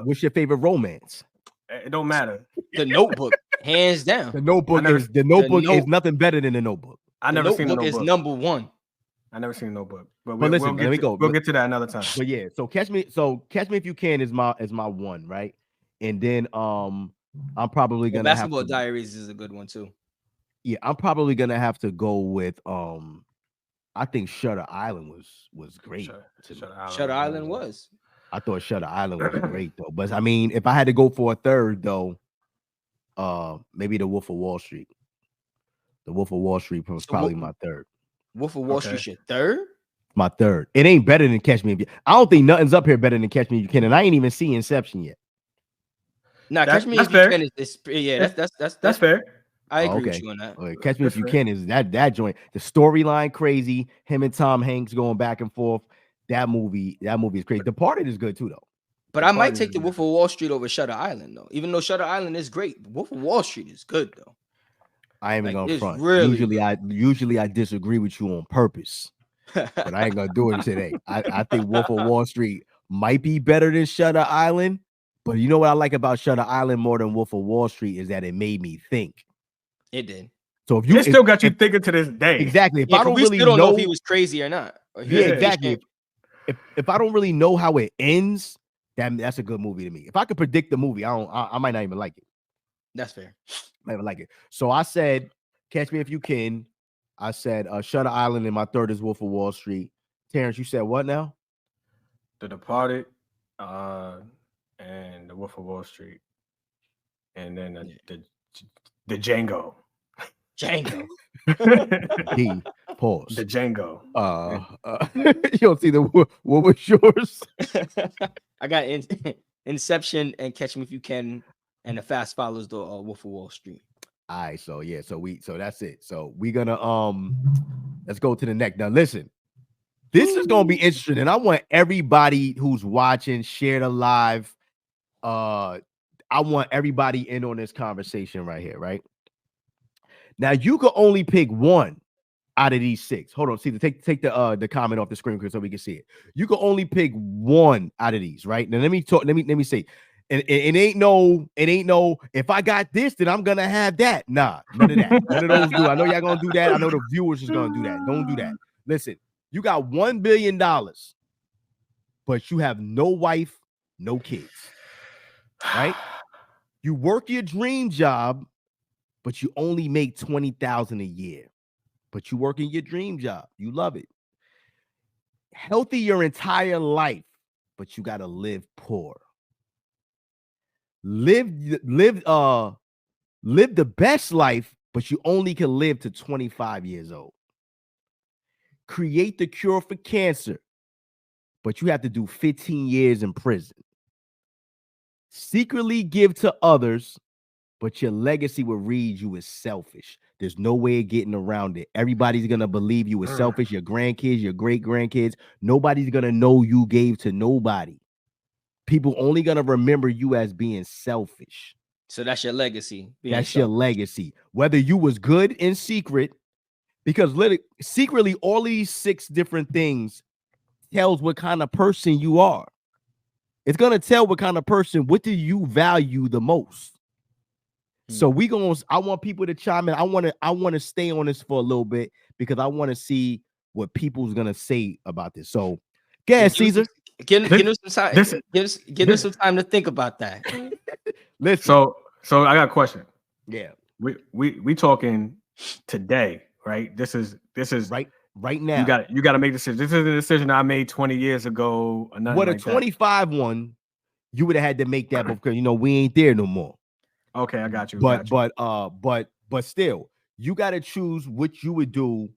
Speaker 1: what's your favorite romance?
Speaker 3: It don't matter.
Speaker 2: The Notebook, hands down.
Speaker 1: The Notebook is nothing better than The Notebook.
Speaker 3: I never seen The Notebook.
Speaker 2: Is number one.
Speaker 3: I never seen The Notebook. But
Speaker 1: listen, let me go.
Speaker 3: We'll get to that another time.
Speaker 1: But yeah, so Catch Me If You Can is my one, right? And then I'm probably gonna
Speaker 2: Basketball Diaries is a good one too.
Speaker 1: Yeah, I'm probably gonna have to go with I think Shutter Island was great.
Speaker 2: Shutter Island was.
Speaker 1: I thought Shutter Island was great though. But I mean, if I had to go for a third though, maybe The Wolf of Wall Street. The Wolf of Wall Street was probably my third.
Speaker 2: Wolf of Wall Street your third?
Speaker 1: My third. It ain't better than Catch Me If You. I don't think nothing's up here better than Catch Me If You Can, and I ain't even seen Inception yet.
Speaker 2: Nah, Catch Me If You Can is
Speaker 3: that's fair.
Speaker 2: I agree with you on that.
Speaker 1: Okay, Catch Me If You Can is that joint. The storyline crazy. Him and Tom Hanks going back and forth. That movie is crazy. Departed is good too though.
Speaker 2: But I might take The Wolf of Wall Street over Shutter Island though. Even though Shutter Island is great, Wolf of Wall Street is good though.
Speaker 1: I ain't gonna front.
Speaker 2: Really
Speaker 1: Usually I disagree with you on purpose, but I ain't gonna do it today. I think Wolf of Wall Street might be better than Shutter Island, but you know what I like about Shutter Island more than Wolf of Wall Street is that it made me think.
Speaker 2: It did.
Speaker 1: So if
Speaker 3: it still got you thinking to this day.
Speaker 1: Exactly. If
Speaker 2: I
Speaker 1: don't
Speaker 2: we
Speaker 1: really
Speaker 2: still don't know if he was crazy or not.
Speaker 1: Exactly. If I don't really know how it ends, that's a good movie to me. If I could predict the movie, I might not even like it.
Speaker 2: That's fair.
Speaker 1: I like it. So I said, Catch Me If You Can. I said Shutter Island, and my third is Wolf of Wall Street. Terrance, you said what now?
Speaker 3: The Departed, and the Wolf of Wall Street, and then the Django.
Speaker 2: Django.
Speaker 1: Pause.
Speaker 3: The Django.
Speaker 1: You don't see what was yours?
Speaker 2: I got Inception and Catch Me If You Can, and the fast follows the Wolf of Wall Street.
Speaker 1: All right, so that's it. So we're gonna let's go to the next. Now listen, this is gonna be interesting, and I want everybody who's watching share the live. I want everybody in on this conversation right here, right? Now you can only pick one out of these 6. Hold on, see, take the comment off the screen so we can see it. You can only pick one out of these, right? Now let me say, and it ain't no, if I got this, then I'm gonna have that. Nah, none of that. None of those do. I know y'all gonna do that. I know the viewers is gonna do that. Don't do that. Listen, you got $1 billion, but you have no wife, no kids, right? You work your dream job, but you only make $20,000 a year. But you work in your dream job. You love it. Healthy your entire life, but you got to live poor. Live the best life, but you only can live to 25 years old. Create the cure for cancer, but you have to do 15 years in prison. Secretly give to others, but your legacy will read you as selfish. There's no way of getting around it. Everybody's going to believe you as selfish. Your grandkids, your great-grandkids. Nobody's going to know you gave to nobody. People only going to remember you as being selfish.
Speaker 2: So that's your legacy.
Speaker 1: That's your legacy. Whether you was good in secret, because literally, secretly, all these 6 different things tells what kind of person you are. It's going to tell what kind of person, what do you value the most? So I want people to chime in. I want to stay on this for a little bit because I want to see what people's gonna say about this. So, go ahead, Caesar.
Speaker 2: Give us some time. Give us some time to think about that.
Speaker 1: Listen.
Speaker 3: So I got a question.
Speaker 1: Yeah.
Speaker 3: We talking today, right? This is
Speaker 1: right now.
Speaker 3: You got to make a decision. This is a decision I made 20 years ago.
Speaker 1: What a 25 one, you would have had to make that because we ain't there no more.
Speaker 3: Okay, I got you.
Speaker 1: But still, you got to choose what you would do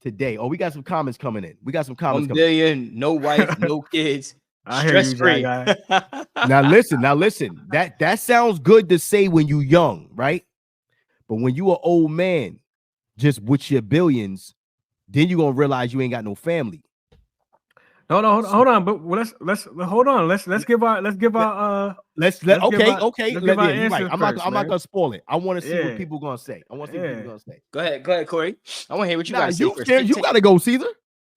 Speaker 1: today. Oh, we got some comments coming in. $1
Speaker 2: billion, no wife, no kids, stress free.
Speaker 1: Now listen. That sounds good to say when you young, right? But when you an old man, just with your billions, then you gonna realize you ain't got no family.
Speaker 3: No, hold on. But let's hold on. Let's give our
Speaker 1: okay.
Speaker 3: Right.
Speaker 1: I'm not gonna spoil it. I want to see what people gonna say.
Speaker 2: Go ahead, Corey. I want to hear what you got to say first.
Speaker 1: You gotta go, Caesar.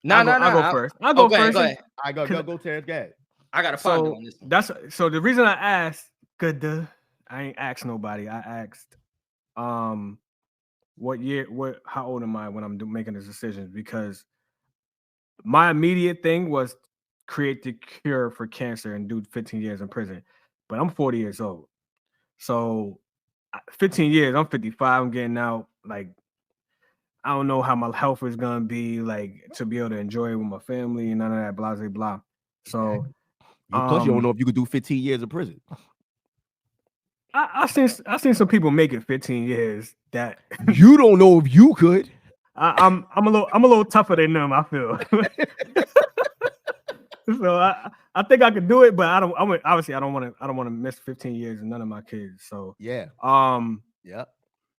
Speaker 3: I'll go first. Go first.
Speaker 2: Go ahead.
Speaker 1: I go, Terrance. Go ahead.
Speaker 2: I gotta find on this.
Speaker 3: So the reason I asked, I ain't asked nobody. I asked, how old am I when I'm making this decision? Because my immediate thing was create the cure for cancer and do 15 years in prison. But I'm 40 years old. So 15 years, I'm 55, I'm getting out. Like, I don't know how my health is going to be, like, to be able to enjoy it with my family and none of that, blah, blah, blah. So,
Speaker 1: plus you don't know if you could do 15 years in prison.
Speaker 3: I seen some people make it 15 years that
Speaker 1: you don't know if you could.
Speaker 3: I'm a little tougher than them, I feel. So I think I could do it, but I don't want to miss 15 years and none of my kids. So
Speaker 1: yeah.
Speaker 3: Yeah.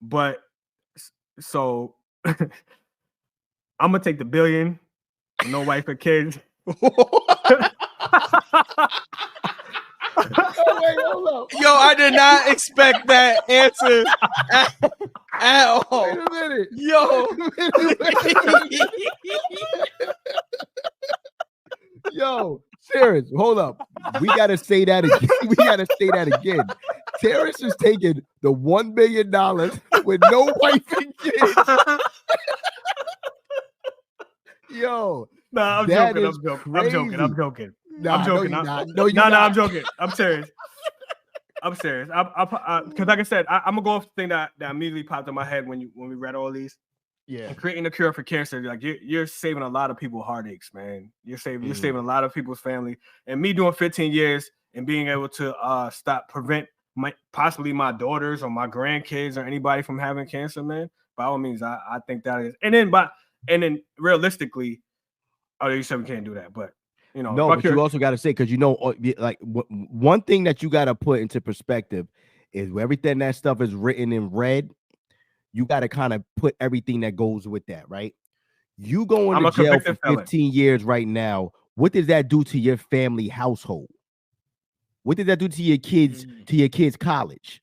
Speaker 3: But so I'm gonna take the $1 billion, no wife or kids.
Speaker 2: Yo, I did not expect that answer at all.
Speaker 1: Wait a minute.
Speaker 2: Yo.
Speaker 1: Yo, Terrance, hold up. We gotta say that again. Terrance is taking the $1 billion with no wife and kids. Yo,
Speaker 3: I'm joking. I'm joking. I'm joking. I'm serious. Because like I said, I'm gonna go off the thing that immediately popped in my head when we read all these.
Speaker 1: Yeah,
Speaker 3: and creating a cure for cancer, like you're saving a lot of people heartaches, man. You're saving a lot of people's family. And me doing 15 years and being able to prevent possibly my daughters or my grandkids or anybody from having cancer, man. By all means, I think that is. And then And then realistically, oh, you said we can't do that, but you know,
Speaker 1: no, but you also got to say, because you know, like one thing that you got to put into perspective is everything that stuff is written in red. You got to kind of put everything that goes with that, right? You going to jail for 15 years right now. What does that do to your family household? What does that do to your kids, college?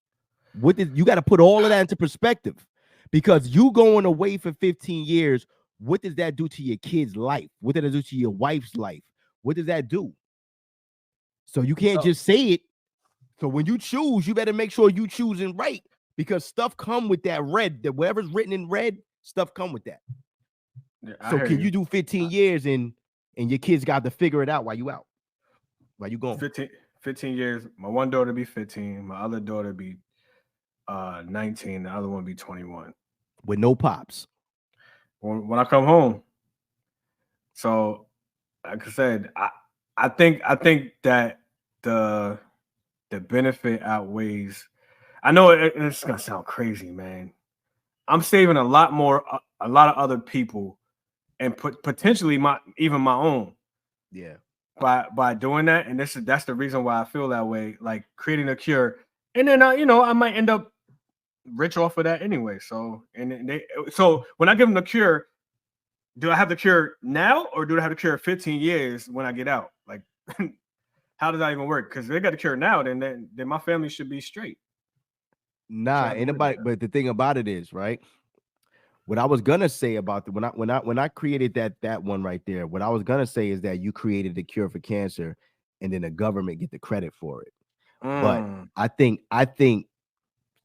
Speaker 1: You got to put all of that into perspective, because you going away for 15 years. What does that do to your kid's life? What does that do to your wife's life? What does that do? So you can't just say it. So when you choose, you better make sure you choosing right, because stuff come with that red. That whatever's written in red, stuff come with that. Yeah, so can you do 15 years and your kids got to figure it out while you out? While you going?
Speaker 3: 15 years. My one daughter be 15. My other daughter be 19. The other one be 21.
Speaker 1: With no pops.
Speaker 3: When I come home. So, like I said, I think that the benefit outweighs. I know it's gonna sound crazy, man. I'm saving a lot of other people, and potentially my own.
Speaker 1: Yeah.
Speaker 3: By doing that, and that's the reason why I feel that way. Like creating a cure, and then I might end up rich off of that anyway. So so when I give them the cure, do I have the cure now, or do I have the cure 15 years when I get out? Like, how does that even work? Because they got the cure now, then my family should be straight.
Speaker 1: Nah, anybody. But the thing about it is, right? What I was gonna say about when I created that one right there, what I was gonna say is that you created the cure for cancer, and then the government get the credit for it. But I think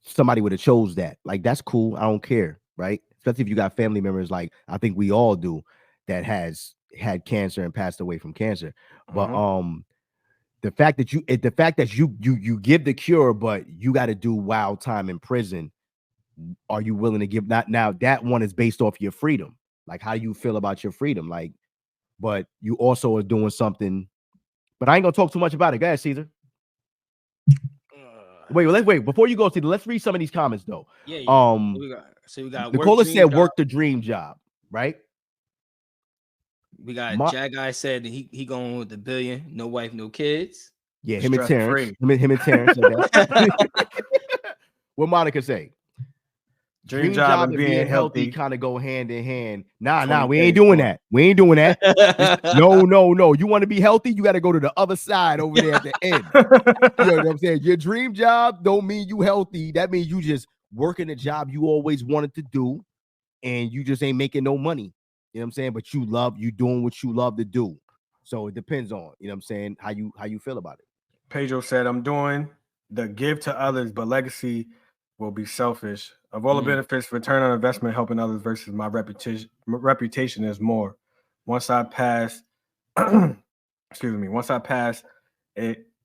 Speaker 1: somebody would have chose that. Like, that's cool. I don't care, right? Especially if you got family members, like I think we all do, that has had cancer and passed away from cancer. But the fact that you give the cure, but you got to do wild time in prison. Are you willing to give that? Now that one is based off your freedom. Like, how do you feel about your freedom? Like, but you also are doing something. But I ain't gonna talk too much about it. Go ahead, Caesar. Let's wait before you go, Caesar. Let's read some of these comments though.
Speaker 2: Yeah. We got
Speaker 1: Nicola said work the dream job, right?
Speaker 2: We got Jag Guy said he going with the billion, no wife, no kids.
Speaker 1: Yeah, him and Terrance. Him and Terrance said that. What Monica say? Dream job and being healthy kind of go hand in hand. Nah, we ain't doing that. We ain't doing that. No. You want to be healthy? You got to go to the other side over there at the end. You know what I'm saying? Your dream job don't mean you healthy. That means you just working a job you always wanted to do, and you just ain't making no money. You know what I'm saying? But you doing what you love to do. So it depends on, you know what I'm saying, how you feel about it.
Speaker 3: Pedro said, I'm doing the give to others, but legacy will be selfish. Of all the benefits, return on investment helping others versus my reputation is more. Once I pass, it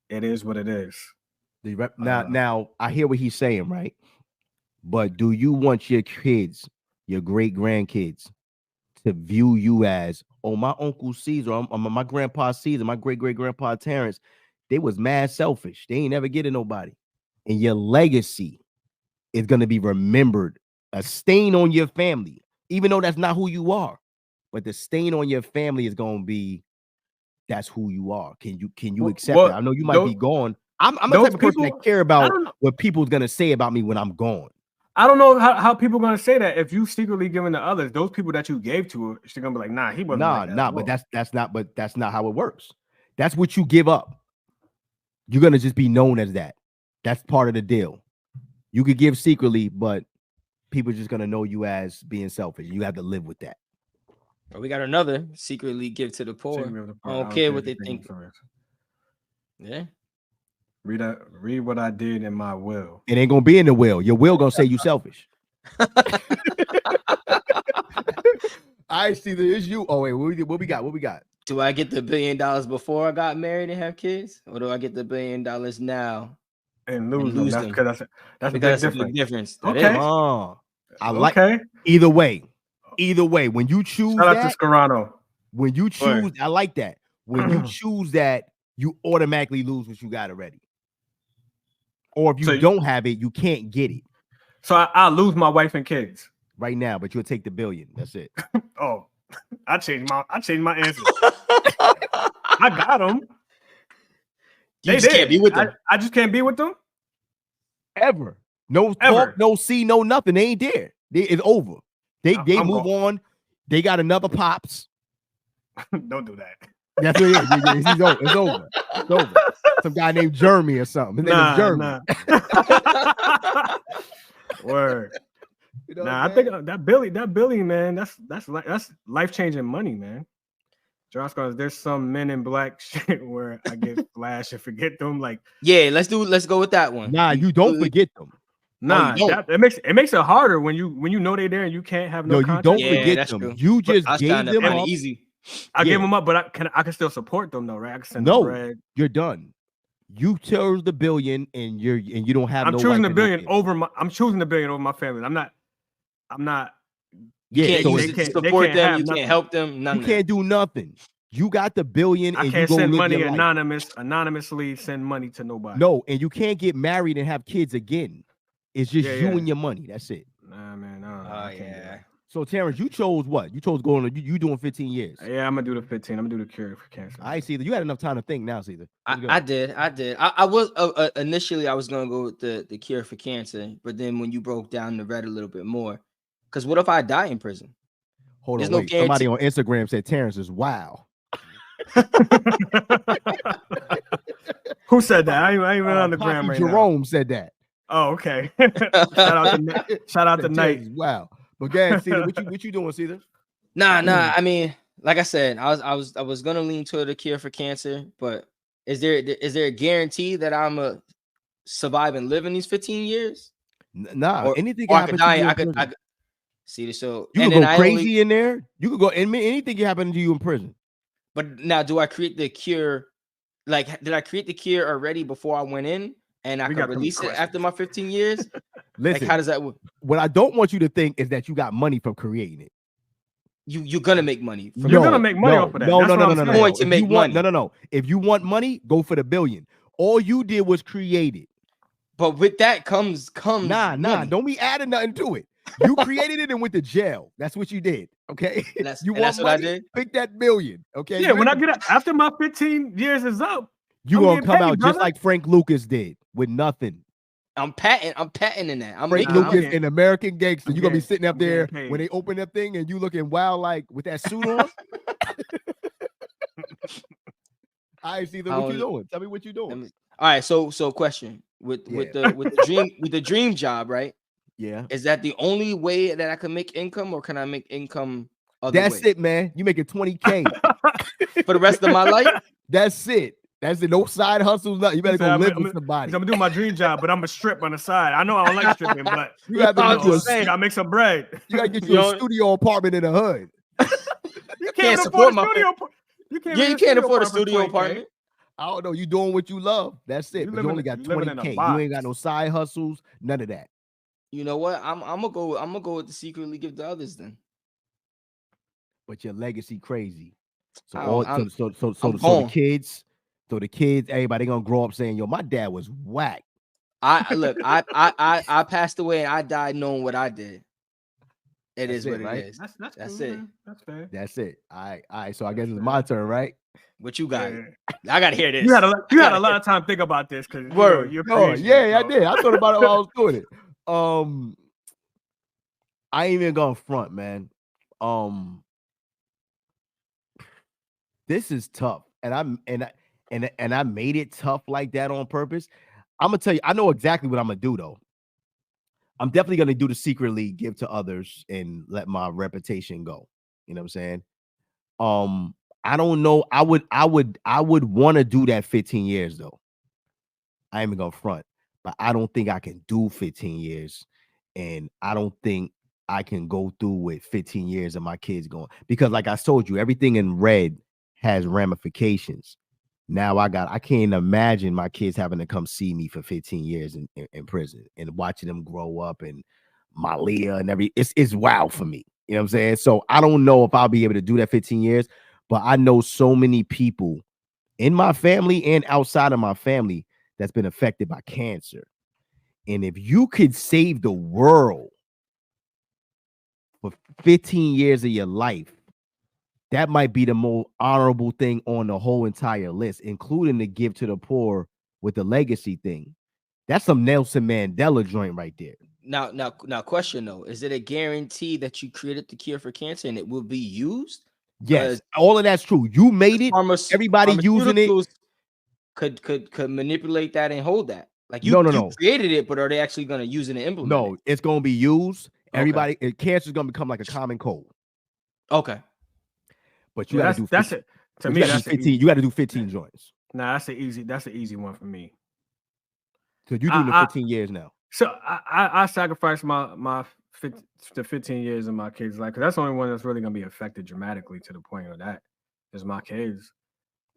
Speaker 3: is what it is.
Speaker 1: Now I hear what he's saying, right? But do you want your kids, your great grandkids, to view you as, oh, my uncle Caesar, my grandpa Caesar, my great grandpa Terrance, they was mad selfish. They ain't never getting nobody. And your legacy is going to be remembered, a stain on your family, even though that's not who you are. But the stain on your family is going to be, that's who you are. Can you accept that? I know you might be gone. I'm the type of person that care about what people's going to say about me when I'm gone.
Speaker 3: I don't know how people are going to say that. If you secretly giving to others, those people that you gave to, they're going to be like, nah, he wasn't like that.
Speaker 1: But that's not how it works. That's what you give up. You're going to just be known as that. That's part of the deal. You could give secretly, but people are just going to know you as being selfish. You have to live with that.
Speaker 2: We got another secretly give to the poor. I don't care what they think. Yeah.
Speaker 3: Read what I did in my will.
Speaker 1: It ain't going to be in the will. Your will going to say you selfish. I see that it's you. Oh, wait, what we got?
Speaker 2: Do I get the $1 billion before I got married and have kids? Or do I get the $1 billion now?
Speaker 3: And lose them. That's a big difference.
Speaker 1: Okay. I like either way. When you choose
Speaker 3: shout out to Scarano.
Speaker 1: When you choose, I like that. When you choose that, you automatically lose what you got already. Or if you don't have it, you can't get it.
Speaker 3: So I lose my wife and kids.
Speaker 1: right now, but you'll take the billion. That's it.
Speaker 3: Oh, I changed my answer. I got them.
Speaker 2: You just can't be with them.
Speaker 3: I just can't be with them
Speaker 1: ever. No talk, no see, no nothing. They ain't there. It's over. They move on. They got another pops.
Speaker 3: Don't do that.
Speaker 1: That's what it is. It's over. It's over. It's over. Some guy named Jeremy or something. His name is Jeremy.
Speaker 3: Word.
Speaker 1: You know
Speaker 3: I think that Billy, man, that's life-changing money, man. Josh goes, there's some Men in Black shit where I get flash and forget them. Like,
Speaker 2: yeah, let's go with that one.
Speaker 1: Nah, you don't forget them.
Speaker 3: Nah, it makes it harder when you know they're there and you can't have no contact.
Speaker 1: You don't forget them. True. You just gave them up.
Speaker 2: Easy.
Speaker 3: I gave them up, but I can still support them though, right? I can send them bread.
Speaker 1: You're done. You chose the billion, and you don't have.
Speaker 3: I'm choosing the billion over my. I'm choosing the billion over my family. I'm not.
Speaker 2: You can't support them. You can't help them.
Speaker 1: You can't do nothing. You got the billion.
Speaker 3: I can't send money anonymously. Send money to nobody.
Speaker 1: No, and you can't get married and have kids again. It's just you and your money. That's it.
Speaker 3: Nah, man.
Speaker 2: Oh yeah.
Speaker 1: So Terrance, you chose what? You chose going. You doing 15 years?
Speaker 3: Yeah, I'm gonna do the 15. I'm gonna do the cure for cancer.
Speaker 1: I see that. You had enough time to think now, Caesar.
Speaker 2: I did. I was initially I was gonna go with the cure for cancer, but then when you broke down the red a little bit more, because what if I die in prison?
Speaker 1: Hold on, wait. Somebody on Instagram said Terrance is wow.
Speaker 3: Who said that? I ain't even on the gram right
Speaker 1: Jerome
Speaker 3: now.
Speaker 1: said that.
Speaker 3: Oh, okay. Shout out to Nate.
Speaker 1: Wow. But guys, Caesar, what you doing, Caesar?
Speaker 2: Nah. I mean, like I said, I was gonna lean toward the cure for cancer, but is there a guarantee that I'm a survive and live in these 15 years?
Speaker 1: Nah,
Speaker 2: or
Speaker 1: anything
Speaker 2: or
Speaker 1: can
Speaker 2: I could
Speaker 1: happen.
Speaker 2: die. I could see the show.
Speaker 1: You can go crazy in there. You could go anything can happen to you in prison.
Speaker 2: But now, do I create the cure? Like, did I create the cure already before I went in, and I could release it after my 15 years?
Speaker 1: Listen,
Speaker 2: like, how does that work?
Speaker 1: What I don't want you to think is that you got money from creating it.
Speaker 2: You're gonna make money.
Speaker 3: You're gonna make money off of that.
Speaker 1: No.
Speaker 2: Going to make money.
Speaker 1: No. If you want money, go for the billion. All you did was create it.
Speaker 2: But with that comes
Speaker 1: Nah. Don't be adding nothing to it. You created it and went to jail. That's what you did. Okay.
Speaker 2: That's
Speaker 1: you
Speaker 2: what
Speaker 1: want money?
Speaker 2: I did.
Speaker 1: Pick that billion. Okay.
Speaker 3: Yeah. When I get after my 15 years is up,
Speaker 1: you gonna come out just like Frank Lucas did with nothing.
Speaker 2: I'm patenting that.
Speaker 1: Frank Lucas, an American Gangster. You're gonna be sitting up there when they open that thing and you looking wild like with that suit on. I see what you doing. Tell me what you doing.
Speaker 2: All right, so question with the dream job, right?
Speaker 1: Yeah.
Speaker 2: Is that the only way that I can make income, or can I make income other
Speaker 1: That's
Speaker 2: ways?
Speaker 1: it, man. You making 20K
Speaker 2: for the rest of my life.
Speaker 1: That's it. That's it. No side hustles. Nothing. You better go live with somebody.
Speaker 3: I'm gonna do my dream job, but I'm gonna strip on the side. I know I don't like stripping, but
Speaker 1: you have to
Speaker 3: gotta make some bread.
Speaker 1: You gotta get you a studio apartment in the hood.
Speaker 2: You can't support my studio. You can't afford a studio apartment.
Speaker 1: I don't know. You doing what you love. That's it. But you only got 20K. You ain't got no side hustles. None of that.
Speaker 2: You know what? I'm gonna go with the secretly give to others then.
Speaker 1: But your legacy crazy. So the kids. So the kids, everybody gonna grow up saying, "Yo, my dad was whack."
Speaker 2: I passed away and I died knowing what I did. It is what it is. That's cool, it.
Speaker 3: Man. That's fair.
Speaker 1: That's it. All right. So I guess it's my turn, right?
Speaker 2: What you got? Yeah. I gotta hear this.
Speaker 3: You had a lot of time to think about this because you're crazy,
Speaker 1: I did. I thought about it while I was doing it. I ain't even gonna front, man. This is tough, and I made it tough like that on purpose. I'm gonna tell you, I know exactly what I'm gonna do though. I'm definitely gonna do the secretly give to others and let my reputation go. You know what I'm saying? I don't know. I would want to do that 15 years though. I ain't even gonna front, but I don't think I can do 15 years, and I don't think I can go through with 15 years of my kids going, because like I told you, everything in red has ramifications. Now I can't imagine my kids having to come see me for 15 years in prison and watching them grow up and Malia and it's wow for me. You know what I'm saying? So I don't know if I'll be able to do that 15 years, but I know so many people in my family and outside of my family that's been affected by cancer. And if you could save the world for 15 years of your life, that might be the most honorable thing on the whole entire list, including the give to the poor with the legacy thing. That's some Nelson Mandela joint right there.
Speaker 2: Now, question though, is it a guarantee that you created the cure for cancer and it will be used?
Speaker 1: Yes, all of that's true. You made it. Everybody using it
Speaker 2: could manipulate that and hold that. Like
Speaker 1: no.
Speaker 2: You created it, but are they actually going to use it and implement it?
Speaker 1: No, it's going to be used. Everybody, cancer is going to become like a common cold.
Speaker 2: Okay,
Speaker 1: but you got to do.
Speaker 3: That's it. To me, that's
Speaker 1: 15. You got to do 15 joints.
Speaker 3: Nah, that's an easy one for me.
Speaker 1: So you're doing the 15 years now.
Speaker 3: So I sacrificed my 15 years of my kids' life because that's the only one that's really gonna be affected dramatically to the point of that is my kids.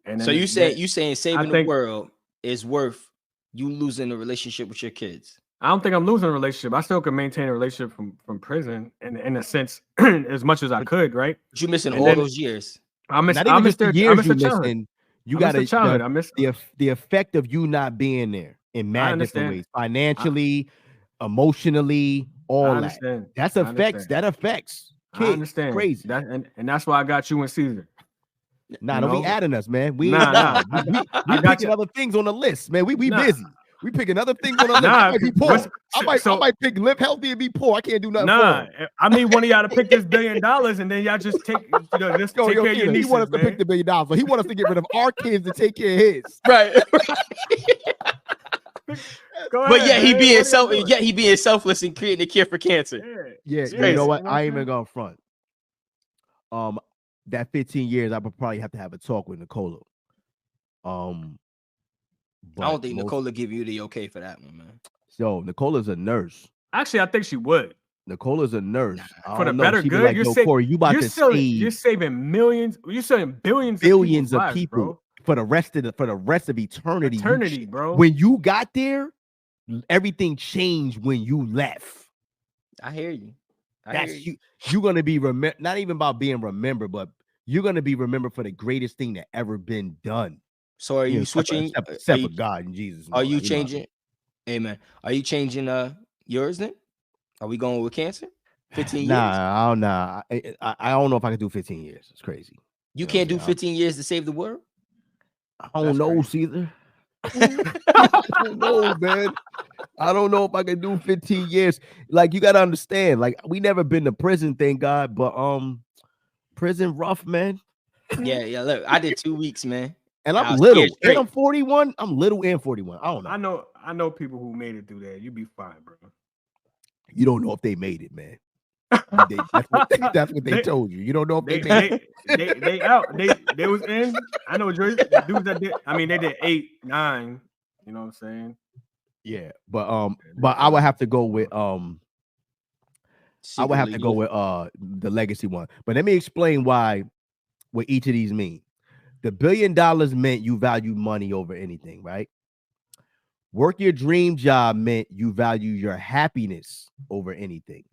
Speaker 3: And
Speaker 2: so you saying saving the world is worth you losing a relationship with your kids?
Speaker 3: I don't think I'm losing a relationship. I still can maintain a relationship from prison in a sense as much as I could, right?
Speaker 2: But you missing all those years.
Speaker 3: I miss
Speaker 1: the years you missing. You got
Speaker 3: the childhood. I miss
Speaker 1: the effect of you not being there in mad different ways, financially, emotionally, all that. That affects kids.
Speaker 3: I understand.
Speaker 1: Crazy.
Speaker 3: And that's why I got you and Caesar.
Speaker 1: Nah, don't be adding us, man. We
Speaker 3: nah.
Speaker 1: we picking other things on the list, man. We busy. We picking other things on the list. I might be poor. I might pick live healthy and be poor. I can't do nothing.
Speaker 3: I need one of y'all to pick this $1 billion, and then y'all just take take care of your nieces.
Speaker 1: He want us to pick the $1 billion, but he want us to get rid of our kids to take care of his.
Speaker 2: Right. But yet he being selfless and creating a cure for cancer.
Speaker 1: Yeah. You know what? I ain't even gonna front. That 15 years, I would probably have to have a talk with Nicola.
Speaker 2: I don't think Nicola give you the okay for that one, man.
Speaker 1: So Nicola's a nurse.
Speaker 3: Actually, I think she would.
Speaker 1: Nicola's a nurse.
Speaker 3: For the better good,
Speaker 1: like,
Speaker 3: you're saving millions. You're saving billions
Speaker 1: of people for the rest of eternity.
Speaker 3: Eternity, bro.
Speaker 1: When you got there, everything changed when you left.
Speaker 2: I hear you.
Speaker 1: You're gonna be not even about being remembered, but you're gonna be remembered for the greatest thing that ever been done.
Speaker 2: So are you switching?
Speaker 1: Except for God and Jesus.
Speaker 2: Are you changing? Amen. Are you changing yours then? Are we going with cancer? 15 years?
Speaker 1: Nah. I don't know if I can do 15 years. It's crazy.
Speaker 2: You can't do 15 years to save the world?
Speaker 1: I don't know, Caesar. I don't know, man. I don't know if I can do 15 years. Like, you gotta understand, like, we never been to prison, thank God, but prison rough, man.
Speaker 2: Yeah. Look, I did 2 weeks, man.
Speaker 1: And I'm little, and I'm 41. I'm little and 41. I don't know.
Speaker 3: I know people who made it through that. You be fine, bro.
Speaker 1: You don't know if they made it, man. That's what they told you. You don't know if they made
Speaker 3: it. They out. They was in. I know dudes that did. I mean, they did 8, 9. You know what I'm saying?
Speaker 1: Yeah, but I would have to go with the legacy one. But let me explain what each of these mean. The $1 billion meant you value money over anything, right? Work your dream job meant you value your happiness over anything.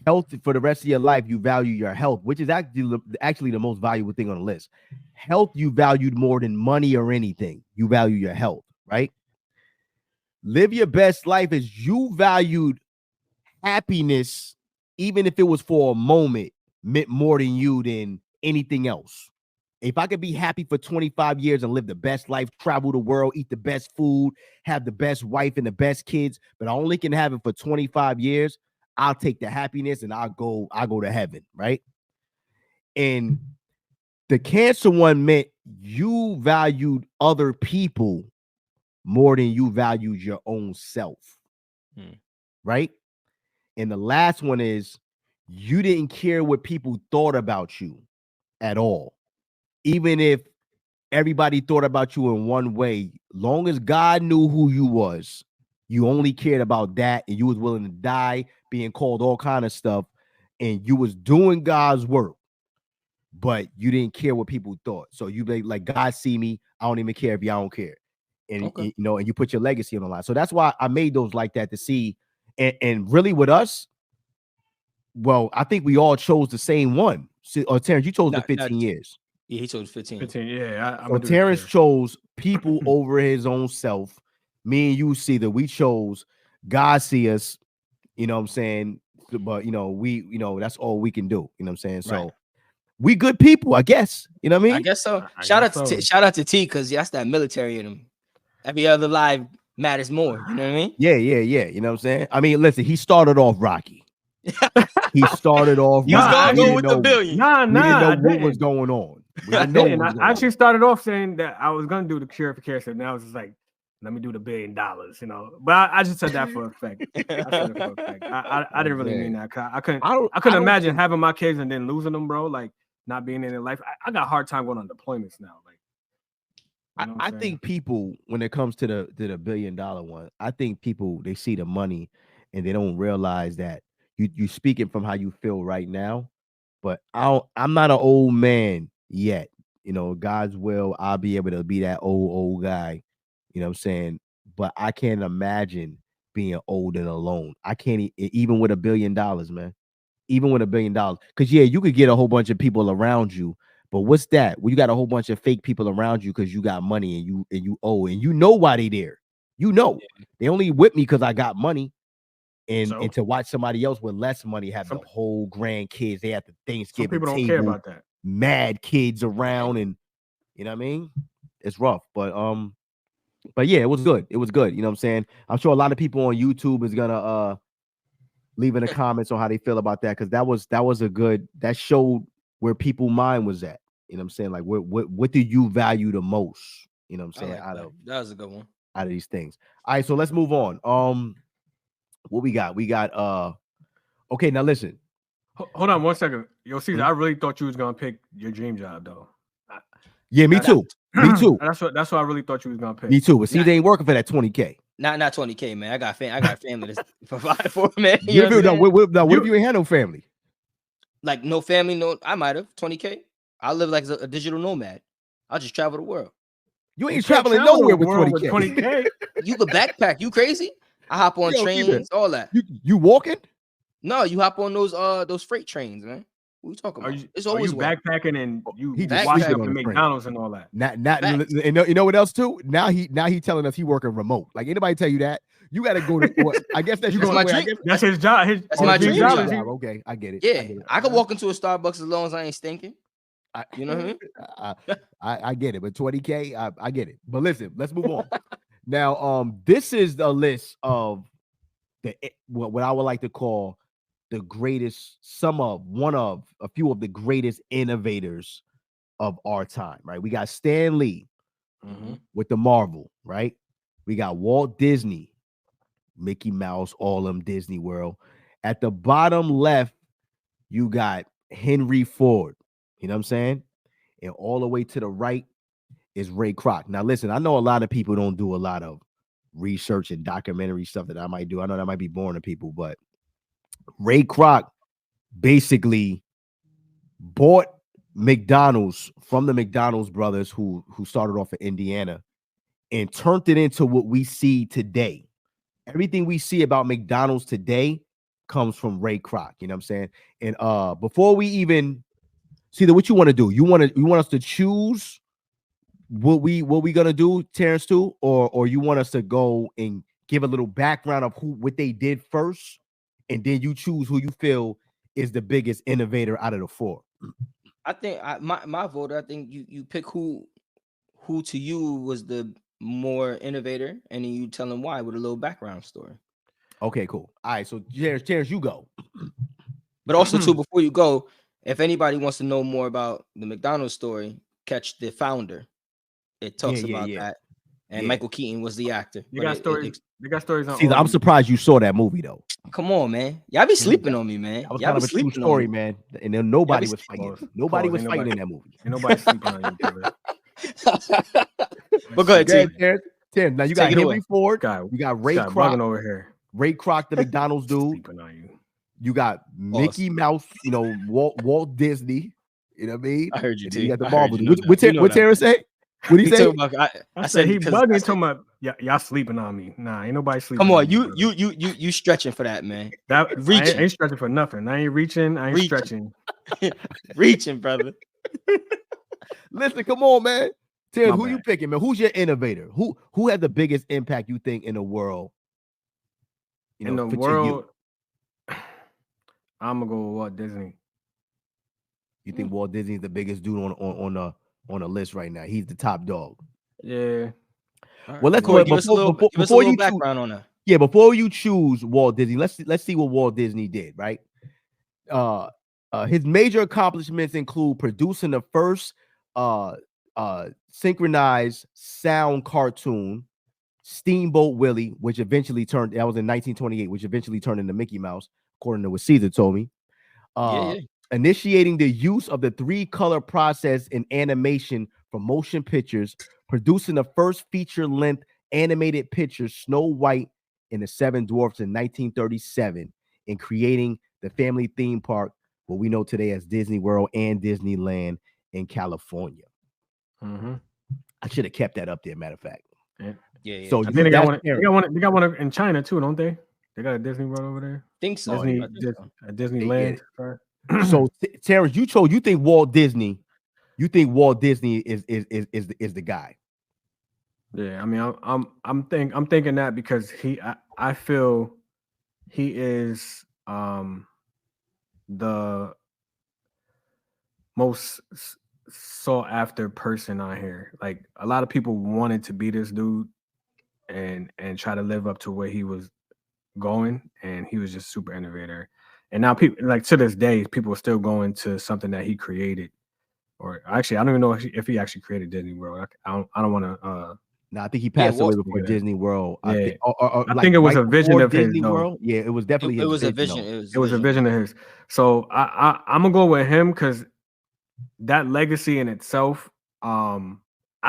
Speaker 1: Health for the rest of your life, you value your health, which is actually the most valuable thing on the list. Health you valued more than money or anything. You value your health, right? Live your best life as you valued happiness, even if it was for a moment, meant more than you than anything else. If I could be happy for 25 years and live the best life, travel the world, eat the best food, have the best wife and the best kids, but I only can have it for 25 years, I'll take the happiness and I'll go to heaven, right? And the cancer one meant you valued other people more than you valued your own self, right? And the last one is you didn't care what people thought about you at all. Even if everybody thought about you in one way, long as God knew who you was, you only cared about that, and you was willing to die, being called all kind of stuff, and you was doing God's work, but you didn't care what people thought. So you be like, God see me, I don't even care if y'all don't care. And you know, and you put your legacy on the line. So that's why I made those like that to see. And really with us, well, I think we all chose the same one. Or Terrance, you chose the 15 years.
Speaker 2: Yeah, he chose 15.
Speaker 3: 15, yeah.
Speaker 1: So Terrance chose people over his own self. Me and you see that we chose God see us, you know what I'm saying, but that's all we can do. You know what I'm saying? So
Speaker 2: Right.
Speaker 1: we good people, I guess. You know what I mean?
Speaker 2: I guess so.
Speaker 3: I
Speaker 2: Shout
Speaker 3: guess
Speaker 2: out to
Speaker 3: so.
Speaker 2: shout out to T, because that's that military in him. Every other life matters more. You know what I mean?
Speaker 1: Yeah. You know what I'm saying? I mean, listen, he started off rocky. He started off.
Speaker 2: You was
Speaker 1: rocky.
Speaker 2: gonna
Speaker 1: We
Speaker 2: go with
Speaker 1: didn't
Speaker 2: the
Speaker 1: know-
Speaker 2: billion.
Speaker 1: We didn't know
Speaker 3: I
Speaker 1: what was
Speaker 3: didn't.
Speaker 1: going on. We
Speaker 3: I
Speaker 1: didn't know
Speaker 3: didn't.
Speaker 1: what was
Speaker 3: I
Speaker 1: going
Speaker 3: actually
Speaker 1: on.
Speaker 3: started off saying that I was gonna do the Cure for Care, and I was just like, let me do the $1 billion, But I just said that for effect. I said it for effect. I didn't really mean that. 'Cause I couldn't imagine having my kids and then losing them, bro. Like not being in their life. I got a hard time going on deployments now. Like, you know what
Speaker 1: I
Speaker 3: I'm saying?
Speaker 1: think people, when it comes to the $1 billion one, I think people, they see the money and they don't realize that you speaking from how you feel right now. But I'm not an old man yet. God's will, I'll be able to be that old guy. You know what I'm saying? But I can't imagine being old and alone. I can't even with $1 billion, man. Even with $1 billion. Because you could get a whole bunch of people around you. But what's that? Well, you got a whole bunch of fake people around you because you got money and you owe, and you know why they there. They only with me because I got money. And to watch somebody else with less money have the whole grandkids, they have the Thanksgiving
Speaker 3: Some people don't
Speaker 1: table,
Speaker 3: care about that.
Speaker 1: mad kids around, and you know what I mean? It's rough, but yeah, it was good. It was good. You know what I'm saying? I'm sure a lot of people on YouTube is gonna leave in the comments on how they feel about that, because that showed where people's mind was at. You know what I'm saying? Like what do you value the most? You know what I'm saying?
Speaker 2: That was a good one.
Speaker 1: Out of these things. All right, so let's move on. What we got? We got okay, now listen.
Speaker 3: Hold on 1 second. Yo, Caesar, I really thought you was gonna pick your dream job though.
Speaker 1: Yeah, me too. Me too.
Speaker 3: That's what I really thought you was gonna pick.
Speaker 1: Me too. But see, they ain't working for that 20K.
Speaker 2: Not 20K, man. I got family to provide for, man. You know
Speaker 1: what if you ain't had no family?
Speaker 2: Like no family, no. I might have 20K. I live like a digital nomad. I'll just travel the world.
Speaker 1: You ain't traveling nowhere with 20K.
Speaker 2: You could backpack. You crazy? I hop on trains, all that.
Speaker 1: You walking?
Speaker 2: No, you hop on those freight trains, man. What are you talking about? It's always
Speaker 3: backpacking and you
Speaker 1: just
Speaker 3: wash
Speaker 1: sleeping
Speaker 3: up
Speaker 1: on
Speaker 3: in
Speaker 1: the train.
Speaker 3: McDonald's and all that.
Speaker 1: You know what else too? Now he telling us he working remote. Like anybody tell you that? You got to go to. I guess that's
Speaker 2: my dream.
Speaker 3: That's his job.
Speaker 2: That's my dream job.
Speaker 1: Okay, I get it.
Speaker 2: Yeah, I could walk into a Starbucks as long as I ain't stinking. You know what I mean?
Speaker 1: I get it, but 20K, I get it. But listen, let's move on. Now, this is the list of what I would like to call the greatest, one of a few of the greatest innovators of our time, right? We got Stan Lee with the Marvel, right? We got Walt Disney, Mickey Mouse, all them Disney World. At the bottom left, you got Henry Ford, you know what I'm saying? And all the way to the right is Ray Kroc. Now, listen, I know a lot of people don't do a lot of research and documentary stuff that I might do. I know that might be boring to people, but Ray Kroc basically bought McDonald's from the McDonald's brothers who started off in Indiana and turned it into what we see today. Everything we see about McDonald's today comes from Ray Kroc, you know what I'm saying? And before we even see what you want to do, you want us to choose what we gonna do, Terrance, too, or you want us to go and give a little background of what they did first, and then you choose who you feel is the biggest innovator out of the four?
Speaker 2: I think my vote. I think you pick who to you was the more innovator, and then you tell them why with a little background story.
Speaker 1: Okay, cool. All right, so Terrance, you go.
Speaker 2: But also too, before you go, if anybody wants to know more about the McDonald's story, catch The Founder. It talks about that. And Michael Keaton was the actor.
Speaker 3: You got stories. They got stories on.
Speaker 1: See, I'm surprised you saw that movie though.
Speaker 2: Come on, man. Y'all be sleeping on me, man.
Speaker 1: That was
Speaker 2: Y'all
Speaker 1: kind
Speaker 2: be
Speaker 1: of a true
Speaker 2: sleeping
Speaker 1: story,
Speaker 2: on me.
Speaker 1: man. And then nobody was fighting. Nobody was fighting in that movie.
Speaker 3: Ain't nobody sleeping on you, brother.
Speaker 2: But go ahead,
Speaker 1: Tim. Now you got Henry Ford. You got Ray Kroc
Speaker 3: over here.
Speaker 1: Ray Kroc, the McDonald's dude.
Speaker 3: Sleeping on you.
Speaker 1: You got Mickey Mouse. You know, Walt Disney. You know what I mean?
Speaker 2: I heard you, T.
Speaker 1: You got the Marvel. What Terrance say? What he say?
Speaker 3: I said he bugging. Talking about y'all sleeping on me. Nah, ain't nobody sleeping.
Speaker 2: Come on,
Speaker 3: on
Speaker 2: you stretching for that, man.
Speaker 3: That I ain't stretching for nothing. I ain't reaching. I ain't stretching.
Speaker 2: Reaching, brother.
Speaker 1: Listen, come on, man. Terrance, who you picking, man? Who's your innovator? Who had the biggest impact you think in the world?
Speaker 3: In the world, I'm gonna go with Walt Disney.
Speaker 1: You think Walt Disney's the biggest dude on the list right now? He's the top dog.
Speaker 3: Yeah.
Speaker 1: Well, let's
Speaker 2: Corey,
Speaker 1: go
Speaker 2: give us a little background on that.
Speaker 1: Yeah, before you choose Walt Disney, let's see what Walt Disney did, right? His major accomplishments include producing the first synchronized sound cartoon, Steamboat Willie, which eventually turned, that was in 1928, which eventually turned into Mickey Mouse, according to what Caesar told me. Initiating the use of the 3-color process in animation for motion pictures, producing the first feature-length animated picture, Snow White and the Seven Dwarfs, in 1937, and creating the family theme park, what we know today as Disney World and Disneyland in California. I should have kept that up there, matter of fact.
Speaker 2: Yeah.
Speaker 1: So
Speaker 3: I think they got one in China too, don't they? They got a Disney World over there.
Speaker 2: Think so.
Speaker 3: Disneyland.
Speaker 1: So Terrance, you think Walt Disney is the guy?
Speaker 3: Yeah, I mean, I'm thinking that because I feel he is the most sought after person out here. Like, a lot of people wanted to be this dude and try to live up to where he was going, and he was just super innovator. And now people, like, to this day, people are still going to something that he created. Or actually, I don't even know if he actually created Disney World. I don't want to.
Speaker 1: No, I think he passed away before Disney World.
Speaker 3: Yeah.
Speaker 1: I
Speaker 3: think it was a vision of his.
Speaker 1: Disney World. Yeah, it was definitely
Speaker 2: it was
Speaker 1: his
Speaker 2: a vision.
Speaker 1: Though.
Speaker 3: It was a vision of his. So I'm gonna go with him because that legacy in itself, I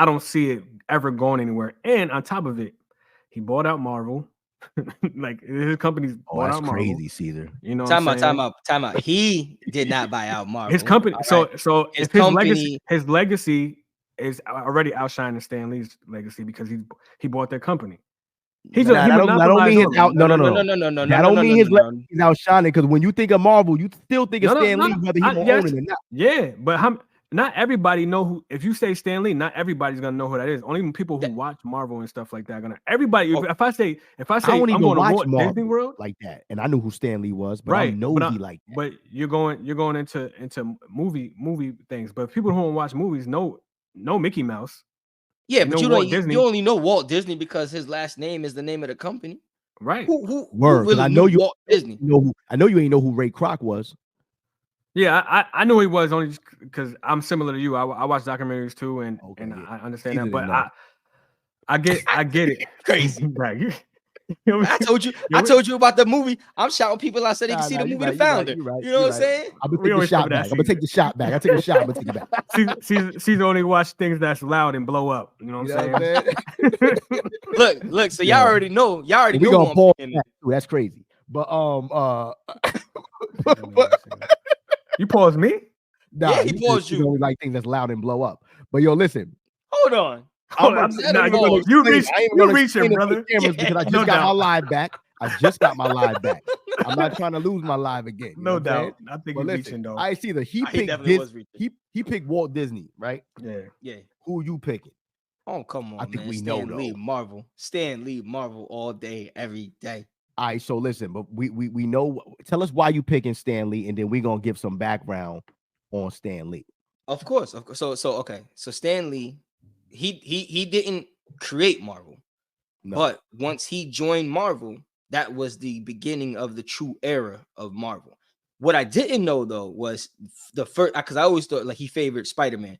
Speaker 3: don't see it ever going anywhere. And on top of it, he bought out Marvel. Like, his company's bought out Marvel.
Speaker 1: Crazy, Caesar.
Speaker 3: You know,
Speaker 2: time out. He did not buy out Marvel.
Speaker 3: His company.
Speaker 2: Right?
Speaker 3: So his legacy is already outshining Stan Lee's legacy because he bought their company. That don't
Speaker 1: mean his legacy is outshining, because when you think of Marvel, you still think of Stan Lee, whether he's owning it or not.
Speaker 3: Yeah, but not everybody know who. If you say Stan Lee, not everybody's gonna know who that is. Only people who watch Marvel and stuff like that are gonna. Everybody. If I say
Speaker 1: I don't even watch
Speaker 3: Walt
Speaker 1: Marvel
Speaker 3: Disney World
Speaker 1: like that, and I knew who Stan Lee was, but
Speaker 3: right,
Speaker 1: I know he like that.
Speaker 3: But you're going into movie things. But people who don't watch movies know Mickey Mouse.
Speaker 2: Yeah, but you only know Walt Disney because his last name is the name of the company.
Speaker 3: Right.
Speaker 2: Who
Speaker 1: really I know you
Speaker 2: Walt Disney?
Speaker 1: I know you ain't know who Ray Kroc was.
Speaker 3: Yeah, I know he was, only because I'm similar to you. I watch documentaries too, and I understand that. But I get it.
Speaker 2: Crazy.
Speaker 3: Right.
Speaker 2: I told you about the movie. I'm shouting people. I said they can see the movie The Founder. You know what I'm saying?
Speaker 1: I'm gonna take the shot back. I'm gonna take the shot back. I take a shot. I'm gonna take it back.
Speaker 3: She's only watch things that's loud and blow up. You know what I'm
Speaker 2: saying? Look. So y'all already know. Y'all already know.
Speaker 1: Gonna pause that too. That's crazy. But
Speaker 3: you pause me?
Speaker 1: Nah,
Speaker 2: yeah, he paused you.
Speaker 1: Only like things that's loud and blow up. But yo, listen.
Speaker 2: Hold on.
Speaker 3: You reaching, brother.
Speaker 1: Because I just got my live back. I'm not trying to lose my live again.
Speaker 3: No doubt. I think you're reaching, though.
Speaker 1: I see that he picked Walt Disney, right?
Speaker 2: Yeah.
Speaker 1: Who you picking?
Speaker 2: Oh, come on.
Speaker 1: I think
Speaker 2: man.
Speaker 1: we
Speaker 2: Stan
Speaker 1: know
Speaker 2: Lee, Marvel. Stan Lee, Marvel all day, every day.
Speaker 1: All right, so listen, but we know. Tell us why you picking Stan Lee, and then we're gonna give some background on Stan Lee.
Speaker 2: Of course. So okay. So Stan Lee, he didn't create Marvel, but once he joined Marvel, that was the beginning of the true era of Marvel. What I didn't know though was the first, because I always thought like he favored Spider-Man.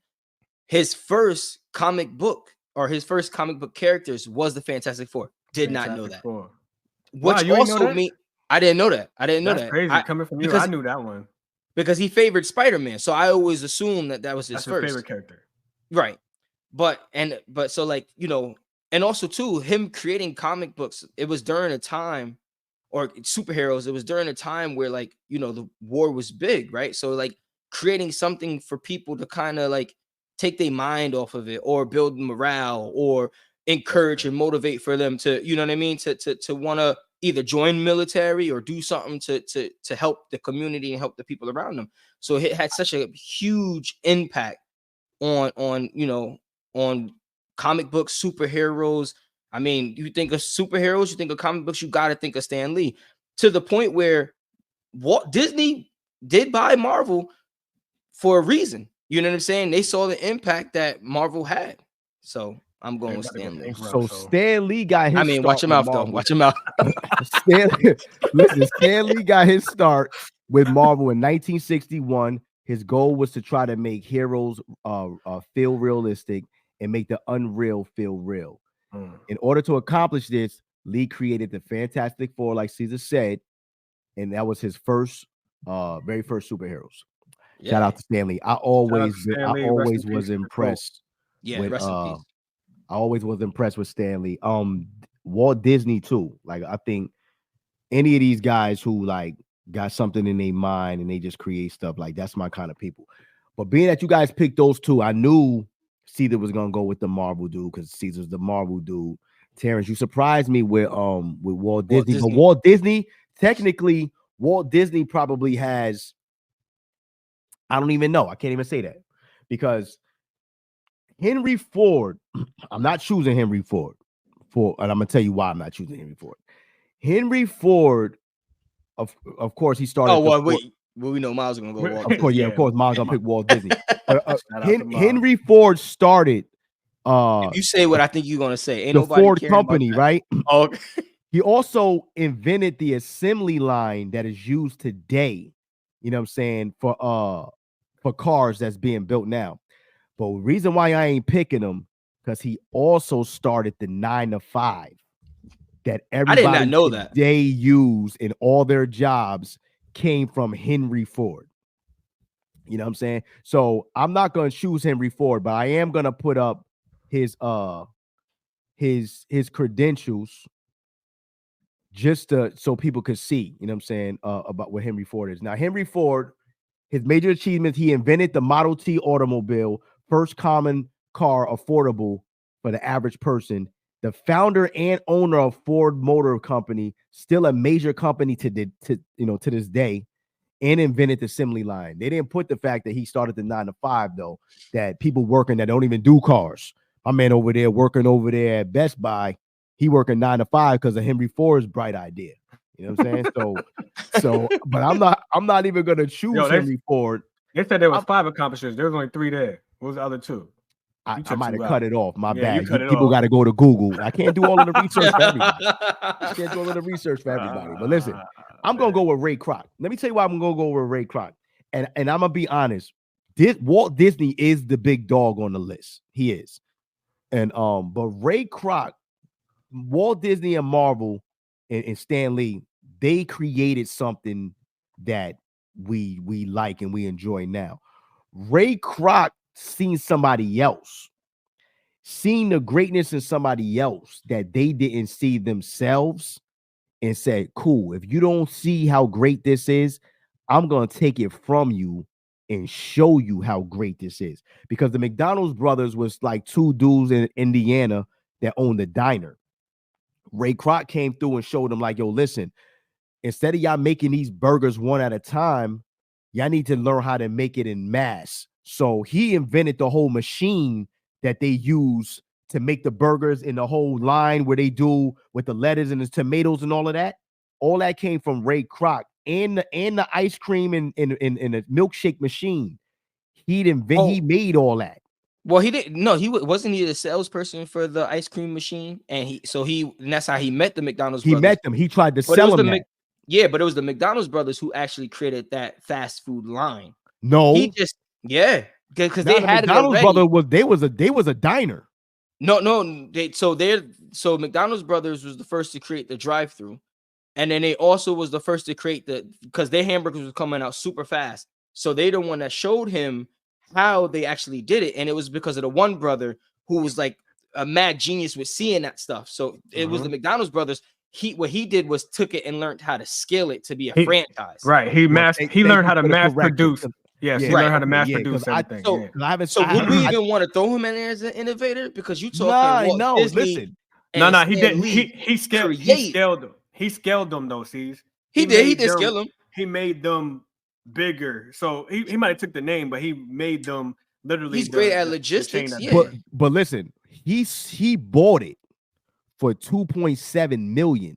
Speaker 2: His first comic book characters was the Fantastic Four. Did not know that. Which also mean I didn't know that.
Speaker 3: That's crazy. Coming from you, I knew that one.
Speaker 2: Because he favored Spider-Man. So I always assumed that was his first
Speaker 3: favorite character.
Speaker 2: Right. But so like, you know, and also too, him creating comic books, it was during a time, or superheroes, it was during a time where, like, you know, the war was big, right? So like creating something for people to kind of like take their mind off of it, or build morale, or encourage and motivate for them to, you know what I mean, to want to either join military or do something to help the community and help the people around them. So it had such a huge impact on you know, on comic books, superheroes. I mean, you think of superheroes, you think of comic books, you got to think of Stan Lee, to the point where Walt Disney did buy Marvel for a reason. You know what I'm saying? They saw the impact that Marvel had. So I'm going with Stan Lee.
Speaker 1: So Stan Lee got his.
Speaker 2: I mean, watch your mouth though. Watch your mouth.
Speaker 1: Stan Lee got his start with Marvel in 1961. His goal was to try to make heroes feel realistic and make the unreal feel real. In order to accomplish this, Lee created the Fantastic Four, like Caesar said, and that was his very first superheroes. Yeah. Shout out to Stan Lee. I always was impressed.
Speaker 2: Yeah,
Speaker 1: with,
Speaker 2: rest in peace.
Speaker 1: I always was impressed with Stan Lee. Walt Disney too. Like, I think any of these guys who like got something in their mind and they just create stuff, like that's my kind of people. But being that you guys picked those two, I knew Caesar was gonna go with the Marvel dude because Caesar's the Marvel dude. Terrance, you surprised me with Walt Disney. But Walt Disney, technically, Walt Disney probably has, I don't even know. I can't even say that because Henry Ford, I'm not choosing Henry Ford and I'm gonna tell you why I'm not choosing Henry Ford. Henry Ford, of course, he started.
Speaker 2: Oh well, we know Miles is gonna go. Walt
Speaker 1: of course, Disney. Yeah, of course, Miles gonna pick Walt Disney. Henry Ford started.
Speaker 2: If you say what I think you're gonna say, ain't
Speaker 1: the
Speaker 2: nobody
Speaker 1: Ford company, right?
Speaker 2: Oh,
Speaker 1: he also invented the assembly line that is used today. You know what I'm saying, for cars that's being built now. But the reason why I ain't picking him because he also started the 9-to-5 that everybody
Speaker 2: I did not know that
Speaker 1: they use in all their jobs came from Henry Ford. You know what I'm saying? So I'm not going to choose Henry Ford, but I am going to put up his credentials just so people could see, you know what I'm saying, about what Henry Ford is. Now, Henry Ford, his major achievements, he invented the Model T automobile, first common car affordable for the average person. The founder and owner of Ford Motor Company, still a major company to this day, and invented the assembly line. They didn't put the fact that he started the 9-to-5 though, that people working that don't even do cars. My man over there working over there at Best Buy, he working 9-to-5 because of Henry Ford's bright idea. You know what I'm saying? So, but I'm not even gonna choose Henry Ford.
Speaker 3: They said there was 5 accomplishments. There was only 3 there. What was the other 2?
Speaker 1: I might have cut it off. My bad. People got to go to Google. I can't do all of the research for everybody. I can't do all of the research for everybody. But listen, I'm gonna go with Ray Kroc. Let me tell you why I'm gonna go with Ray Kroc. And I'm gonna be honest. Walt Disney is the big dog on the list. He is. And but Ray Kroc, Walt Disney and Marvel and Stan Lee, they created something that we like and we enjoy now. Ray Kroc seen somebody else, seen the greatness in somebody else that they didn't see themselves, and said, cool, if you don't see how great this is, I'm going to take it from you and show you how great this is. Because the McDonald's brothers was like 2 dudes in Indiana that owned a diner. Ray Kroc came through and showed them like, yo, listen, instead of y'all making these burgers one at a time, y'all need to learn how to make it in mass. So he invented the whole machine that they use to make the burgers in the whole line where they do with the lettuce and the tomatoes and all of that. All that came from Ray Kroc and the ice cream and the milkshake machine. He made all that.
Speaker 2: Well, he didn't. No, wasn't he the salesperson for the ice cream machine, and that's how he met the McDonald's.
Speaker 1: He met them. He tried to sell them.
Speaker 2: But it was the McDonald's brothers who actually created that fast food line.
Speaker 1: No,
Speaker 2: because they had
Speaker 1: McDonald's brother was a diner.
Speaker 2: No, so McDonald's brothers was the first to create the drive-through, and then they also was the first to create because their hamburgers were coming out super fast. So they the one that showed him how they actually did it, and it was because of the one brother who was like a mad genius with seeing that stuff. So it was the McDonald's brothers. What he did was took it and learned how to scale it to be a franchise.
Speaker 3: Right. He learned how to mass produce. Yes, he learned how to mass produce everything.
Speaker 2: So would we even want to throw him in there as an innovator? Because you talking Disney.
Speaker 3: No, he didn't. He scaled them. He scaled them though.
Speaker 2: He did scale them.
Speaker 3: He made them bigger. So he might have took the name, but he made them literally.
Speaker 2: He's great at logistics.
Speaker 1: But listen, he bought it for $2.7 million.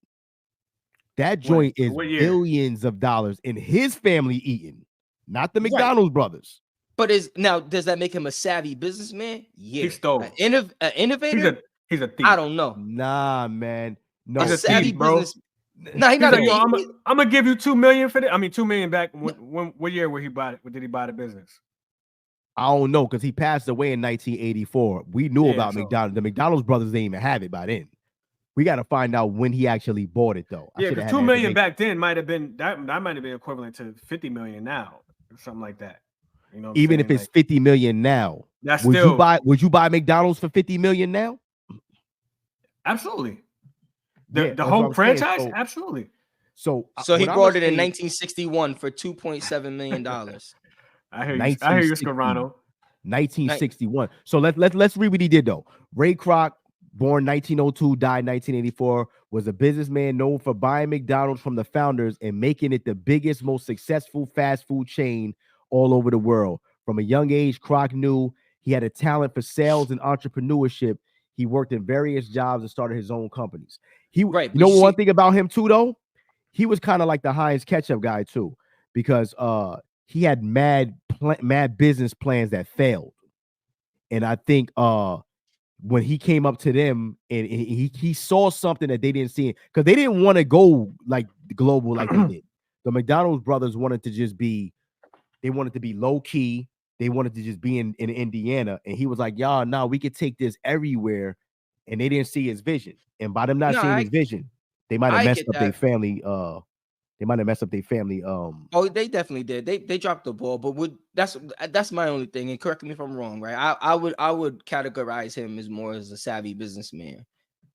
Speaker 1: That joint is billions of dollars in his family eating. not the McDonald's brothers.
Speaker 2: But does that make him a savvy businessman? Yeah.
Speaker 3: He stole.
Speaker 2: An innovator?
Speaker 3: He's a thief.
Speaker 2: I don't know.
Speaker 1: Nah, man. No,
Speaker 2: a savvy
Speaker 3: bro.
Speaker 2: business. Nah, he's not
Speaker 3: like, I'm gonna give you $2 million for that. I mean, $2 million back. What year where he bought it? When did he buy the business?
Speaker 1: I don't know, because he passed away in 1984. We knew about McDonald's. The McDonald's brothers didn't even have it by then. We got to find out when he actually bought it, though.
Speaker 3: Yeah, because $2 million back then might have been that might have been equivalent to $50 million now, or something like that. You know,
Speaker 1: even if it's $50 million now,
Speaker 3: that's
Speaker 1: would
Speaker 3: still
Speaker 1: you buy McDonald's for $50 million now?
Speaker 3: Absolutely. The whole franchise, absolutely.
Speaker 1: So
Speaker 2: he bought it in 1961 for $2.7 million.
Speaker 3: I hear you, Scarano.
Speaker 1: 1961. So let's read what he did though. Ray Kroc, born 1902, died 1984, was a businessman known for buying McDonald's from the founders and making it the biggest, most successful fast food chain all over the world. From a young age, Kroc knew he had a talent for sales and entrepreneurship. He worked in various jobs and started his own companies. One thing about him too, though, he was kind of like the Heinz ketchup guy too, because he had mad business plans that failed. And I think when he came up to them and he saw something that they didn't see, because they didn't want to go like global like they did. The McDonald's brothers wanted to just be, they wanted to be low key. They wanted to just be in Indiana. And he was like, y'all, no, we could take this everywhere. And they didn't see his vision. And by them not seeing his vision, they might have messed up their family. They might have messed up their family.
Speaker 2: Oh, they definitely did. They dropped the ball, but that's my only thing. And correct me if I'm wrong, right? I would categorize him as more as a savvy businessman.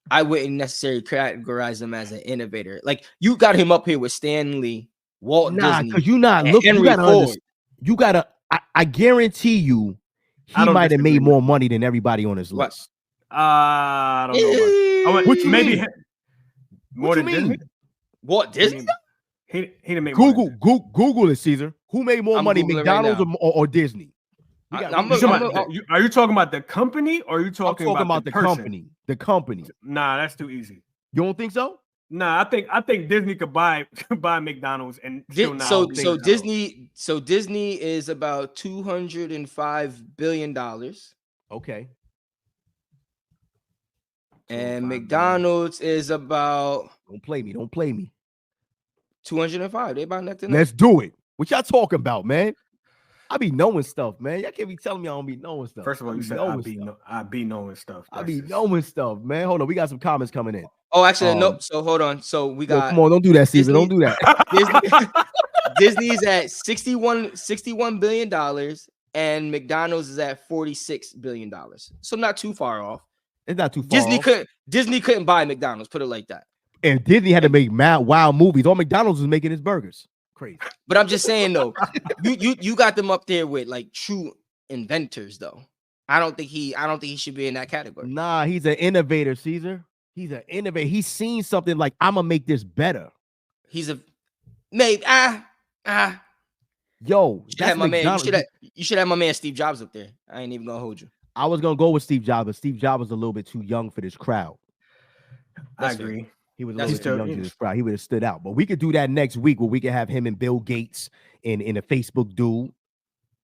Speaker 2: I wouldn't necessarily categorize him as an innovator. Like you got him up here with Stan Lee, Walt Disney,
Speaker 1: because you're not looking. You gotta. I guarantee you, he might have made more money than everybody on his list.
Speaker 3: I don't know.
Speaker 1: What you
Speaker 3: maybe
Speaker 1: mean?
Speaker 3: More than Disney.
Speaker 2: What Disney?
Speaker 3: He didn't make
Speaker 1: Google it, Caesar. Who made more money,
Speaker 2: Googling
Speaker 1: McDonald's
Speaker 2: right
Speaker 1: or Disney?
Speaker 3: Are you talking about the company or are you talking about the
Speaker 1: company? The company.
Speaker 3: Nah, that's too easy.
Speaker 1: You don't think so?
Speaker 3: Nah, I think Disney could buy McDonald's and still not.
Speaker 2: So Disney is about $205 billion.
Speaker 1: Okay.
Speaker 2: And McDonald's is about
Speaker 1: don't play me.
Speaker 2: 205. They about nothing.
Speaker 1: Let's do it. What y'all talking about, man? I be knowing stuff, man. Y'all can't be telling me I don't be knowing stuff.
Speaker 3: First of all, you said I be knowing stuff.
Speaker 1: I be knowing stuff, man. Hold on, we got some comments coming in.
Speaker 2: Oh, actually, nope. So hold on. So we got.
Speaker 1: Come on, don't do that, Caesar. Don't do that.
Speaker 2: Disney's at $61 billion, and McDonald's is at $46 billion. So not too far off.
Speaker 1: It's not too far.
Speaker 2: Disney couldn't buy McDonald's. Put it like that.
Speaker 1: And Disney had to make wild movies. All McDonald's was making his burgers. Crazy.
Speaker 2: But I'm just saying though, you got them up there with like true inventors though. I don't think he should be in that category.
Speaker 1: Nah, he's an innovator, Caesar. He's an innovator. He's seen something like, I'm gonna make this better.
Speaker 2: He's a maybe
Speaker 1: Yo,
Speaker 2: you should have my man Steve Jobs up there. I ain't even gonna hold you.
Speaker 1: I was gonna go with Steve Jobs, but Steve Jobs was a little bit too young for this crowd.
Speaker 3: I agree.
Speaker 1: He was a little bit too young for this crowd. He would have stood out. But we could do that next week where we can have him and Bill Gates in a Facebook duel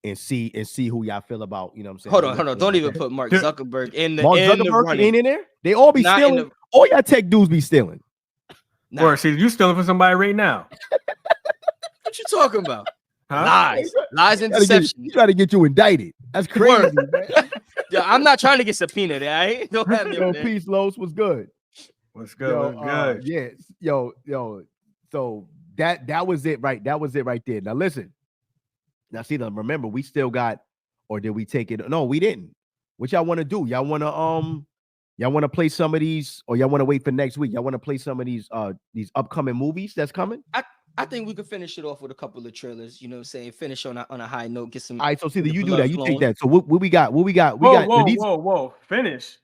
Speaker 1: and see who y'all feel about. You know what I'm saying?
Speaker 2: Hold on. Don't even put Mark Zuckerberg in the.
Speaker 1: Mark Zuckerberg ain't in there. They all be stealing. All y'all tech dudes be stealing.
Speaker 3: Nah. Or see, you stealing from somebody right now.
Speaker 2: What you talking about?
Speaker 3: Huh?
Speaker 2: Lies and deception.
Speaker 1: You try to get you indicted. That's crazy, man.
Speaker 2: Yeah, I'm not trying to get subpoenaed. Don't have me.
Speaker 1: Yo, peace, Los. What's good?
Speaker 3: What's good? Good.
Speaker 1: Yes. Yo. So that was it, right? That was it right there. Now listen. Now see, remember, we still got, or did we take it? No, we didn't. What y'all want to do? Y'all want to play some of these, or y'all want to wait for next week? Y'all want to play some of these upcoming movies that's coming?
Speaker 2: I think we could finish it off with a couple of trailers. You know what I'm saying? Finish on a high note. Get some.
Speaker 1: All right, so see, you do that. You take that. So what we got?
Speaker 3: Whoa! Finish.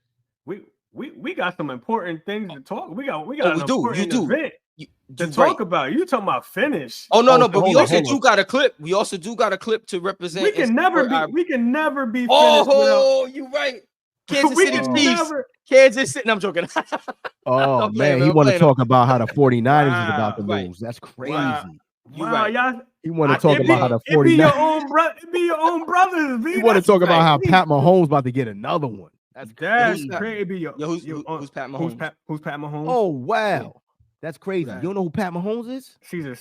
Speaker 3: We got some important things to talk. We got an important event to talk about. You talking about finish?
Speaker 2: Oh no, but we also do got a clip. We also do got a clip to represent.
Speaker 3: We can never be.
Speaker 2: Oh, you right. Kansas City Chiefs. Kansas City. I'm joking.
Speaker 1: Oh man, he want to talk about how the 49ers is about to lose. That's crazy.
Speaker 3: Wow, y'all.
Speaker 1: He want to talk about how the 49ers.
Speaker 3: It be your own brothers.
Speaker 1: He want to talk about how Pat Mahomes about to get another one. That's
Speaker 3: crazy.
Speaker 2: Who's Pat Mahomes?
Speaker 3: Who's Pat Mahomes?
Speaker 1: Oh wow, that's crazy. You don't know who Pat Mahomes is?
Speaker 3: Caesar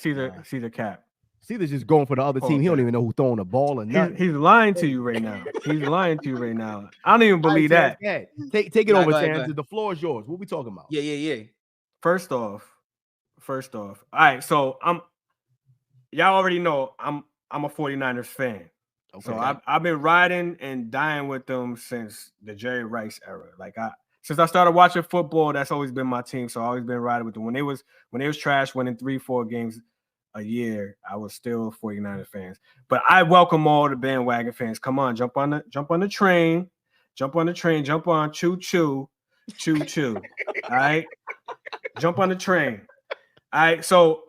Speaker 3: Cap.
Speaker 1: Caesar's just going for the other team. He don't even know who's throwing the ball or nothing.
Speaker 3: He's lying to you right now. He's lying to you right now. I don't even believe that.
Speaker 1: Take it over, Terrance. The floor is yours. What we talking about?
Speaker 2: Yeah.
Speaker 3: First off. All right, so y'all already know I'm a 49ers fan. Okay. So I've been riding and dying with them since the Jerry Rice era. Since I started watching football, that's always been my team. So I've always been riding with them. When they was trash, winning 3-4 games a year, I was still 49ers fans. But I welcome all the bandwagon fans. Come on, jump on the train, jump on choo choo. All right, jump on the train. All right, so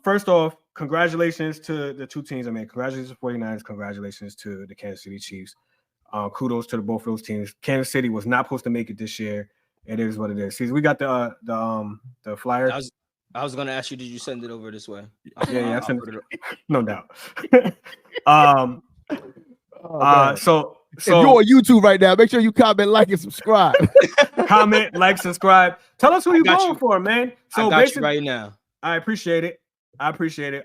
Speaker 3: first off, congratulations to the two teams. Congratulations to the 49ers. Congratulations to the Kansas City Chiefs. Kudos to both of those teams. Kansas City was not supposed to make it this year. It is what it is. See, we got the flyer.
Speaker 2: I was gonna ask you, did you send it over this way?
Speaker 3: Yeah, I sent it. No doubt. So
Speaker 1: if you're on YouTube right now, make sure you comment, like, and subscribe.
Speaker 3: Comment, like, subscribe. Tell us who you're going for, man. So
Speaker 2: I got you right now.
Speaker 3: I appreciate it.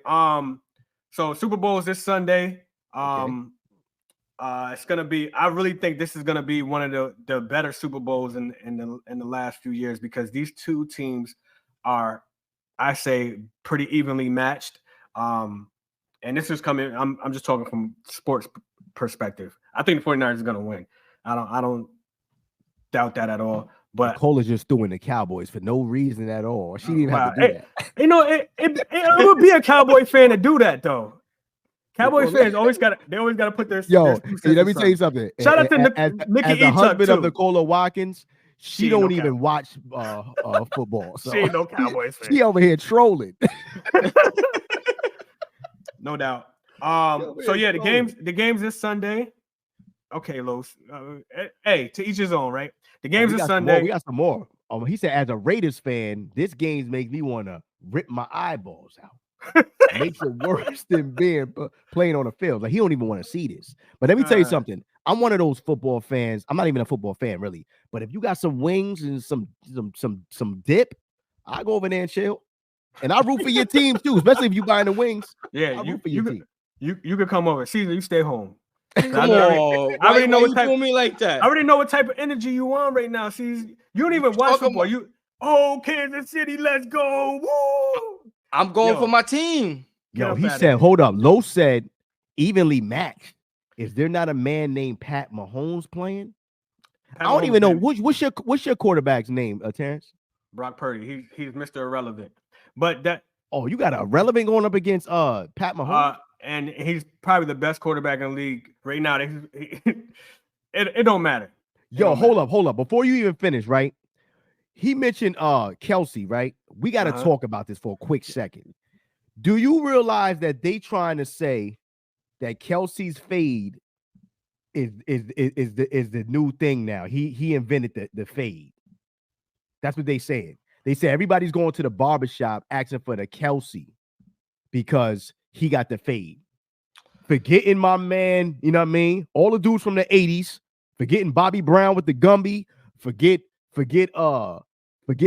Speaker 3: So Super Bowl is this Sunday. It's gonna be. I really think this is gonna be one of the better Super Bowls in the last few years, because these two teams are, I say, pretty evenly matched. And this is coming. I'm just talking from sports perspective. I think the 49ers is gonna win. I don't doubt that at all. But
Speaker 1: Cole is just doing the Cowboys for no reason at all. She didn't even have to do that.
Speaker 3: You know, it would be a Cowboy fan to do that though. Cowboy fans always got to put their
Speaker 1: let me tell you something.
Speaker 3: Shout out to Nikki
Speaker 1: as the husband
Speaker 3: too.
Speaker 1: of Nicola Watkins, she don't even watch football. So.
Speaker 3: She ain't no Cowboys fan.
Speaker 1: She over here trolling.
Speaker 3: No doubt. So yeah, the games this Sunday. Okay, Los. Hey, to each his own, right? The games this Sunday.
Speaker 1: We got some more. He said, as a Raiders fan, this game makes me want to rip my eyeballs out. Makes it worse than being playing on the field. Like, he don't even want to see this. But let me tell you something. I'm one of those football fans. I'm not even a football fan, really. But if you got some wings and some dip, I go over there and chill. And I root for your team too, especially if you buying the wings.
Speaker 3: Yeah,
Speaker 1: you for your team.
Speaker 3: You could come over. Caesar, you stay home.
Speaker 2: Come on. I already know what type. Me like that.
Speaker 3: I already know what type of energy you on right now. Caesar, you don't even watch football. Kansas City, let's go! Woo!
Speaker 2: I'm going for my team.
Speaker 1: Yo, he said, hold up. Lowe said, evenly matched. Is there not a man named Pat Mahomes playing? I don't even know. What's your quarterback's name, Terrance?
Speaker 3: Brock Purdy. He's Mr. Irrelevant. But that.
Speaker 1: Oh, you got a relevant going up against Pat Mahomes?
Speaker 3: And he's probably the best quarterback in the league right now. It don't matter.
Speaker 1: Hold up. Before you even finish, right? He mentioned Kelsey, right? We got to talk about this for a quick second. Do you realize that they trying to say that Kelsey's fade is the new thing now? He invented the fade. That's what they said. They said everybody's going to the barbershop asking for the Kelsey because he got the fade. Forgetting my man, you know what I mean? All the dudes from the 80s, forgetting Bobby Brown with the Gumby, forget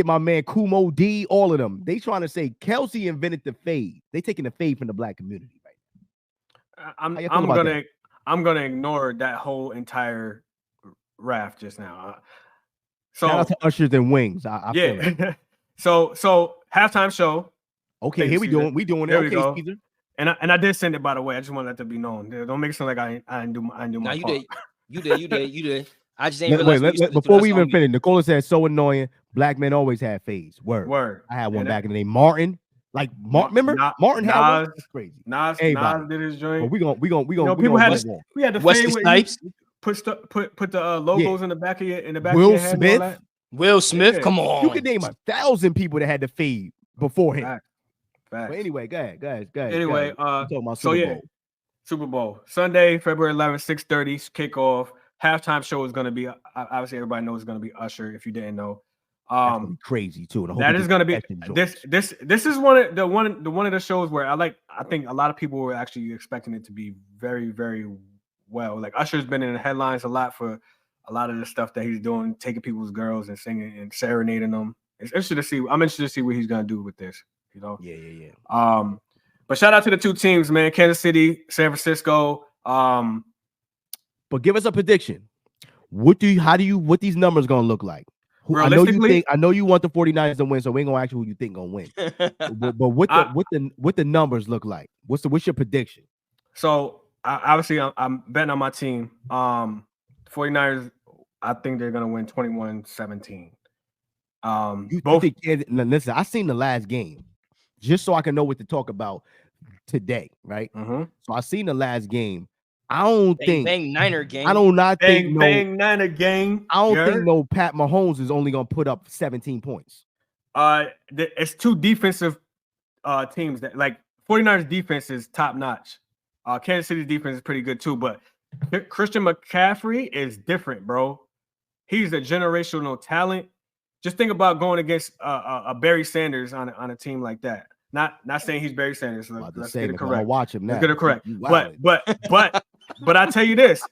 Speaker 1: my man Kumo D, all of them. They trying to say Kelsey invented the fade. They taking the fade from the black community right now.
Speaker 3: I'm gonna ignore that whole entire raft just now. So
Speaker 1: shout out to Ushers and Wings. I feel it.
Speaker 3: So halftime show.
Speaker 1: Okay, here we doing it.
Speaker 3: There
Speaker 1: okay,
Speaker 3: we go.
Speaker 1: Caesar.
Speaker 3: And I did send it, by the way. I just want that to be known. Don't make it sound like I didn't do my part.
Speaker 2: You did. I just ain't realized.
Speaker 1: Before we even finish, Nicola said, so annoying. Black men always have fades. Word. I had one back in the day. Martin. Like Remember? Martin had one? That's crazy.
Speaker 3: Nas did his joint.
Speaker 1: Well, we gonna
Speaker 3: people had to
Speaker 2: Wesley Snipes.
Speaker 3: Put the logos in the back of your
Speaker 1: Will Smith.
Speaker 2: Will Smith, come on.
Speaker 1: You could name 1,000 people that had to fade before him.
Speaker 3: Fact.
Speaker 1: But anyway, go ahead.
Speaker 3: Anyway,
Speaker 1: talking about Super Bowl.
Speaker 3: Super Bowl Sunday, February 11th, 6:30 kickoff. Halftime show is going to be, obviously everybody knows it's going to be Usher. If you didn't know,
Speaker 1: Crazy too. And I hope
Speaker 3: That
Speaker 1: he
Speaker 3: is
Speaker 1: gets
Speaker 3: going to be
Speaker 1: catching joints.
Speaker 3: this is one of the shows where I think a lot of people were actually expecting it to be very, very well. Like Usher's been in the headlines a lot for a lot of the stuff that he's doing, taking people's girls and singing and serenading them. It's interesting to see. I'm interested to see what he's going to do with this. You know.
Speaker 1: Yeah.
Speaker 3: But shout out to the two teams, man. Kansas City, San Francisco.
Speaker 1: But give us a prediction. What these numbers gonna look like? I know you want the 49ers to win, so we ain't gonna ask you who you think gonna win. but what the numbers look like? What's your prediction?
Speaker 3: So obviously I'm betting on my team. 49ers, I think they're gonna win 21-17.
Speaker 1: Listen, I seen the last game just so I can know what to talk about today, right? So I seen the last game. I don't think
Speaker 2: Niner game.
Speaker 1: I do not think
Speaker 3: Niner game.
Speaker 1: I don't think no Pat Mahomes is only gonna put up 17 points.
Speaker 3: It's two defensive teams that like 49ers defense is top notch. Kansas City's defense is pretty good too, but Christian McCaffrey is different, bro. He's a generational talent. Just think about going against a Barry Sanders on a team like that. Not saying he's Barry Sanders. Let's get it correct.
Speaker 1: Watch him now.
Speaker 3: Let's get it correct. But I tell you this,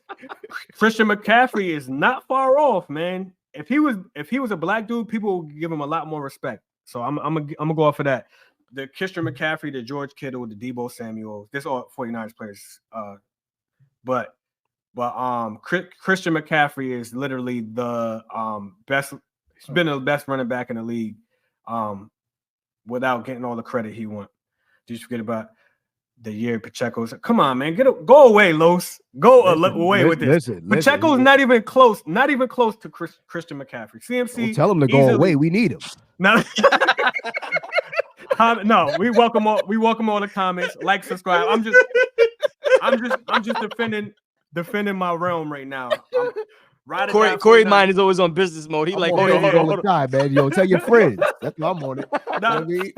Speaker 3: Christian McCaffrey is not far off, man. If he was a black dude, people would give him a lot more respect. So I'm gonna go off of that. The Christian McCaffrey, the George Kittle, the Deebo Samuel, this all 49ers players. But Christian McCaffrey is literally the best. He's been the best running back in the league, without getting all the credit he wants. Did you forget about the year Pacheco's? Come on, man, go away, Los. Go away with this. Pacheco's not even close to Christian McCaffrey. CMC.
Speaker 1: Don't tell him to go away. We need him.
Speaker 3: No, we welcome all the comments. Like, subscribe. I'm just defending my realm right now.
Speaker 2: Corey mind is always on business mode. He hold
Speaker 1: on. Time, man. Yo, tell your friends. That's why I'm on it. You know what I mean?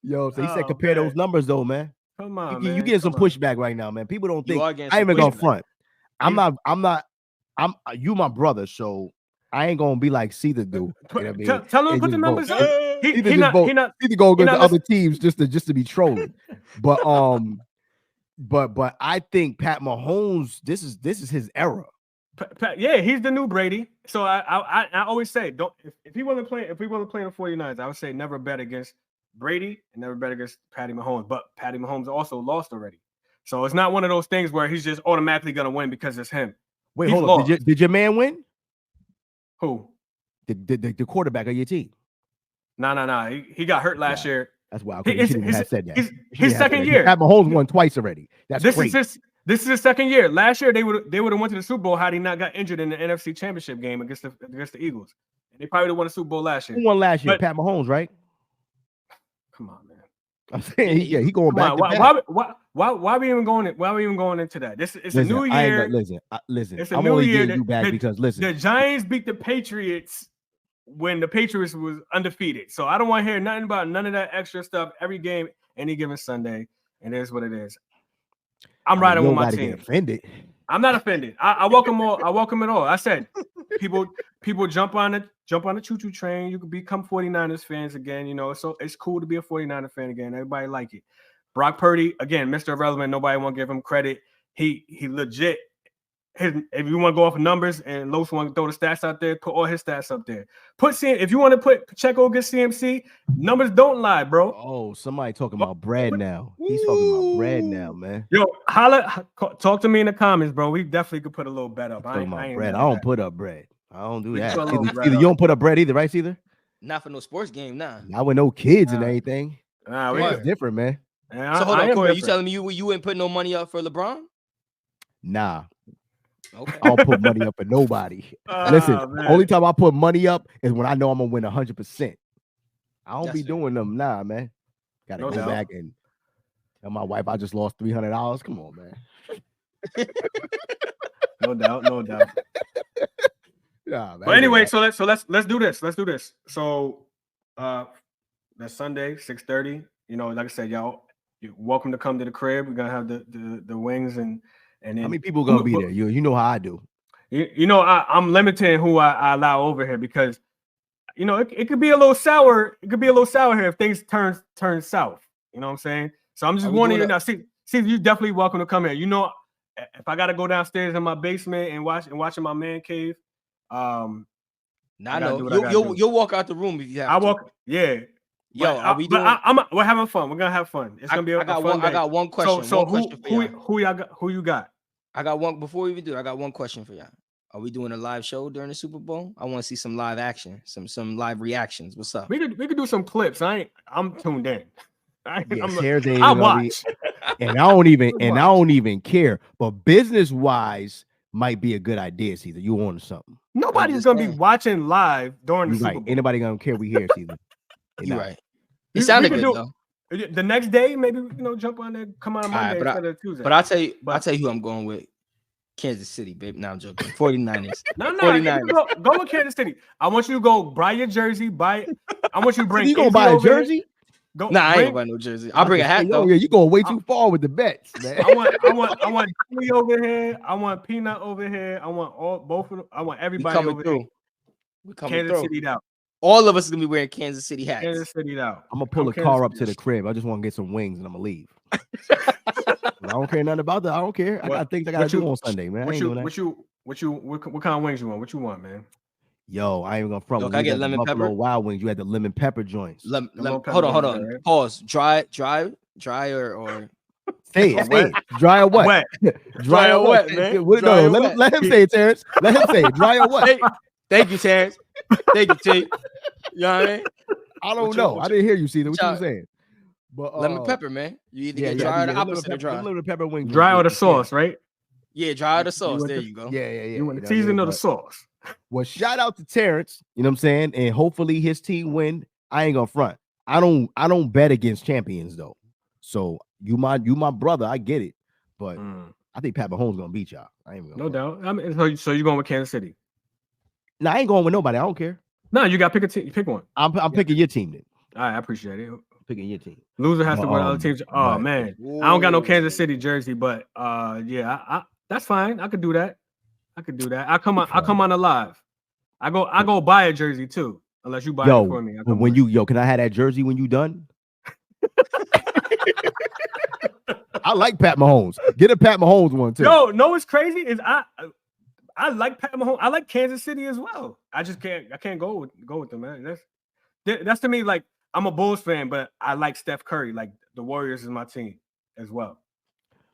Speaker 1: Yo, so he said compare those numbers though, man.
Speaker 3: Come on,
Speaker 1: you getting some pushback right now, man. People don't think I ain't even gonna front. I'm you my brother, so I ain't gonna be like Caesar do. You know what I mean?
Speaker 3: Tell him to put the numbers.
Speaker 1: He not gonna go to other teams just to be trolling. But I think Pat Mahomes, this is his era.
Speaker 3: Yeah, he's the new Brady. So I always say, don't if he wasn't playing the 49ers, I would say never bet against Brady and never bet against Patty Mahomes. But Patty Mahomes also lost already. So it's not one of those things where he's just automatically gonna win because it's him.
Speaker 1: Wait, hold on. Did your man win?
Speaker 3: Who?
Speaker 1: The quarterback of your team.
Speaker 3: No. He got hurt last year.
Speaker 1: That's why I shouldn't have said that.
Speaker 3: His second year.
Speaker 1: Pat Mahomes won twice already. That's great.
Speaker 3: This is his second year. Last year they would have went to the Super Bowl had he not got injured in the NFC Championship game against the Eagles. And they probably would have won the Super Bowl last year.
Speaker 1: Who won last year? Pat Mahomes, right?
Speaker 3: Come on, man.
Speaker 1: I'm saying he going back.
Speaker 3: Why are we even going into that? It's a new year.
Speaker 1: Listen.
Speaker 3: It's a
Speaker 1: I'm
Speaker 3: new
Speaker 1: only
Speaker 3: year.
Speaker 1: getting you back because listen.
Speaker 3: The Giants beat the Patriots when the Patriots was undefeated. So I don't want to hear nothing about none of that extra stuff. Every game, any given Sunday, and it is what it is. I'm riding with my team.
Speaker 1: Offended.
Speaker 3: I'm not offended. I welcome all. I welcome it all. I said people jump on the choo-choo train. You can become 49ers fans again. You know, so it's cool to be a 49er fan again. Everybody like it. Brock Purdy, again, Mr. Irrelevant. Nobody want to give him credit. He legit. If you want to go off of numbers and Los want to throw the stats out there, put all his stats up there. If you want to put Pacheco against CMC, numbers don't lie, bro.
Speaker 1: Oh, somebody talking about bread now. He's talking about bread now, man.
Speaker 3: Yo, talk to me in the comments, bro. We definitely could put a little bet up. I
Speaker 1: don't put up bread. I don't do that. Either you don't put up bread either, right, Caesar?
Speaker 2: Not for no sports game, nah.
Speaker 1: Not with no kids and anything.
Speaker 3: Nah,
Speaker 1: it's different, man.
Speaker 2: So hold on, Corey. You telling me you ain't putting no money up for LeBron?
Speaker 1: Nah.
Speaker 2: Okay.
Speaker 1: I don't put money up for nobody. Listen, only time I put money up is when I know I'm gonna win 100%. I don't be doing them, nah, man. Gotta go back and tell my wife I just lost $300. Come on, man.
Speaker 3: No doubt.
Speaker 1: Nah, man,
Speaker 3: but anyway, so let's do this. Let's do this. So that's Sunday, 6:30. You know, like I said, y'all, you're welcome to come to the crib. We're gonna have the wings and then
Speaker 1: how many people gonna be there? You know how I do.
Speaker 3: You know, I'm limiting who I allow over here because, you know, it could be a little sour. It could be a little sour here if things turn south. You know what I'm saying? So I'm just warning you now. See, you definitely welcome to come here. You know, if I gotta go downstairs in my basement and watch in my man cave,
Speaker 2: Nah, I know you'll walk out the room if you have.
Speaker 3: I walk, yeah.
Speaker 2: Yo,
Speaker 3: we're having fun. We're gonna have fun. It's gonna be a fun day.
Speaker 2: I got one question.
Speaker 3: So who you got?
Speaker 2: I got one. Before we even do it, I got one question for y'all. Are we doing a live show during the Super Bowl? I want to see some live action, some live reactions. What's up?
Speaker 3: We could do some clips. I'm tuned in. I
Speaker 1: watch, and I don't even care. But business wise, might be a good idea, Caesar. You on something?
Speaker 3: Nobody's gonna be watching live during the Super Bowl.
Speaker 1: Anybody gonna care? We here, Caesar.
Speaker 2: You're right. It sounded good though.
Speaker 3: The next day, maybe jump on there, come on Monday instead of Tuesday.
Speaker 2: But I'll tell you who I'm going with. Kansas City, babe. Now I'm joking. 49ers.
Speaker 3: No, 49ers. Go with Kansas City. I want you to go buy your jersey. I want you to bring.
Speaker 1: You gonna buy a jersey?
Speaker 2: I ain't gonna buy no jersey. I'll bring a hat though.
Speaker 1: Yeah, you going way too far with the bets, man.
Speaker 3: I want Jimmy over here. I want Peanut over here. I want both of them. I want everybody over
Speaker 2: through.
Speaker 3: here.
Speaker 2: We coming
Speaker 3: Kansas
Speaker 2: through.
Speaker 3: City out.
Speaker 2: All of us are gonna be wearing Kansas City hats.
Speaker 3: Kansas City out.
Speaker 1: I'm gonna pull a car up to the crib. I just want to get some wings and I'm gonna leave. I don't care nothing about that. I don't care. I got things I gotta do on Sunday, man.
Speaker 3: What kind of wings you want? What you want, man?
Speaker 1: Yo, I ain't even gonna front.
Speaker 2: Look, I get lemon pepper.
Speaker 1: Wild wings. You had the lemon pepper joints.
Speaker 2: Hold on. Right? Pause. Dry or
Speaker 1: say it. Dry or what?
Speaker 2: Wet.
Speaker 1: Dry or wet, man. Let him say it, Terrance. Let him say it. Dry or what?
Speaker 2: Thank you, Terrance. Thank you, T. You know what I mean?
Speaker 1: I don't know. I didn't hear you, Caesar. What you saying? But
Speaker 2: lemon pepper, man. You either get dry or the opposite of dry.
Speaker 1: Lemon pepper wings.
Speaker 3: Dry or the sauce, right?
Speaker 2: Yeah, dry or the sauce. There you go.
Speaker 1: Yeah.
Speaker 3: You want the season or the sauce?
Speaker 1: Well, shout out to Terrance. You know what I'm saying? And hopefully his team win. I ain't gonna front. I don't bet against champions though. So you my brother. I get it, but I think Pat Mahomes gonna beat y'all. I ain't
Speaker 3: no doubt. I mean, so you going with Kansas City?
Speaker 1: No, I ain't going with nobody. I don't care.
Speaker 3: No, you got to pick a team. Pick one.
Speaker 1: I'm picking your team then.
Speaker 3: All right, I appreciate it.
Speaker 1: Picking your team.
Speaker 3: Loser has to win other teams. Oh man, I don't got no Kansas City jersey, but yeah, that's fine. I could do that. I come on alive. I go buy a jersey too, unless you buy it for me.
Speaker 1: Can I have that jersey when you done? I like Pat Mahomes. Get a Pat Mahomes one too.
Speaker 3: No, it's crazy. I like Pat Mahomes. I like Kansas City as well. I can't go with them, man. That's to me like I'm a Bulls fan, but I like Steph Curry. Like the Warriors is my team as well.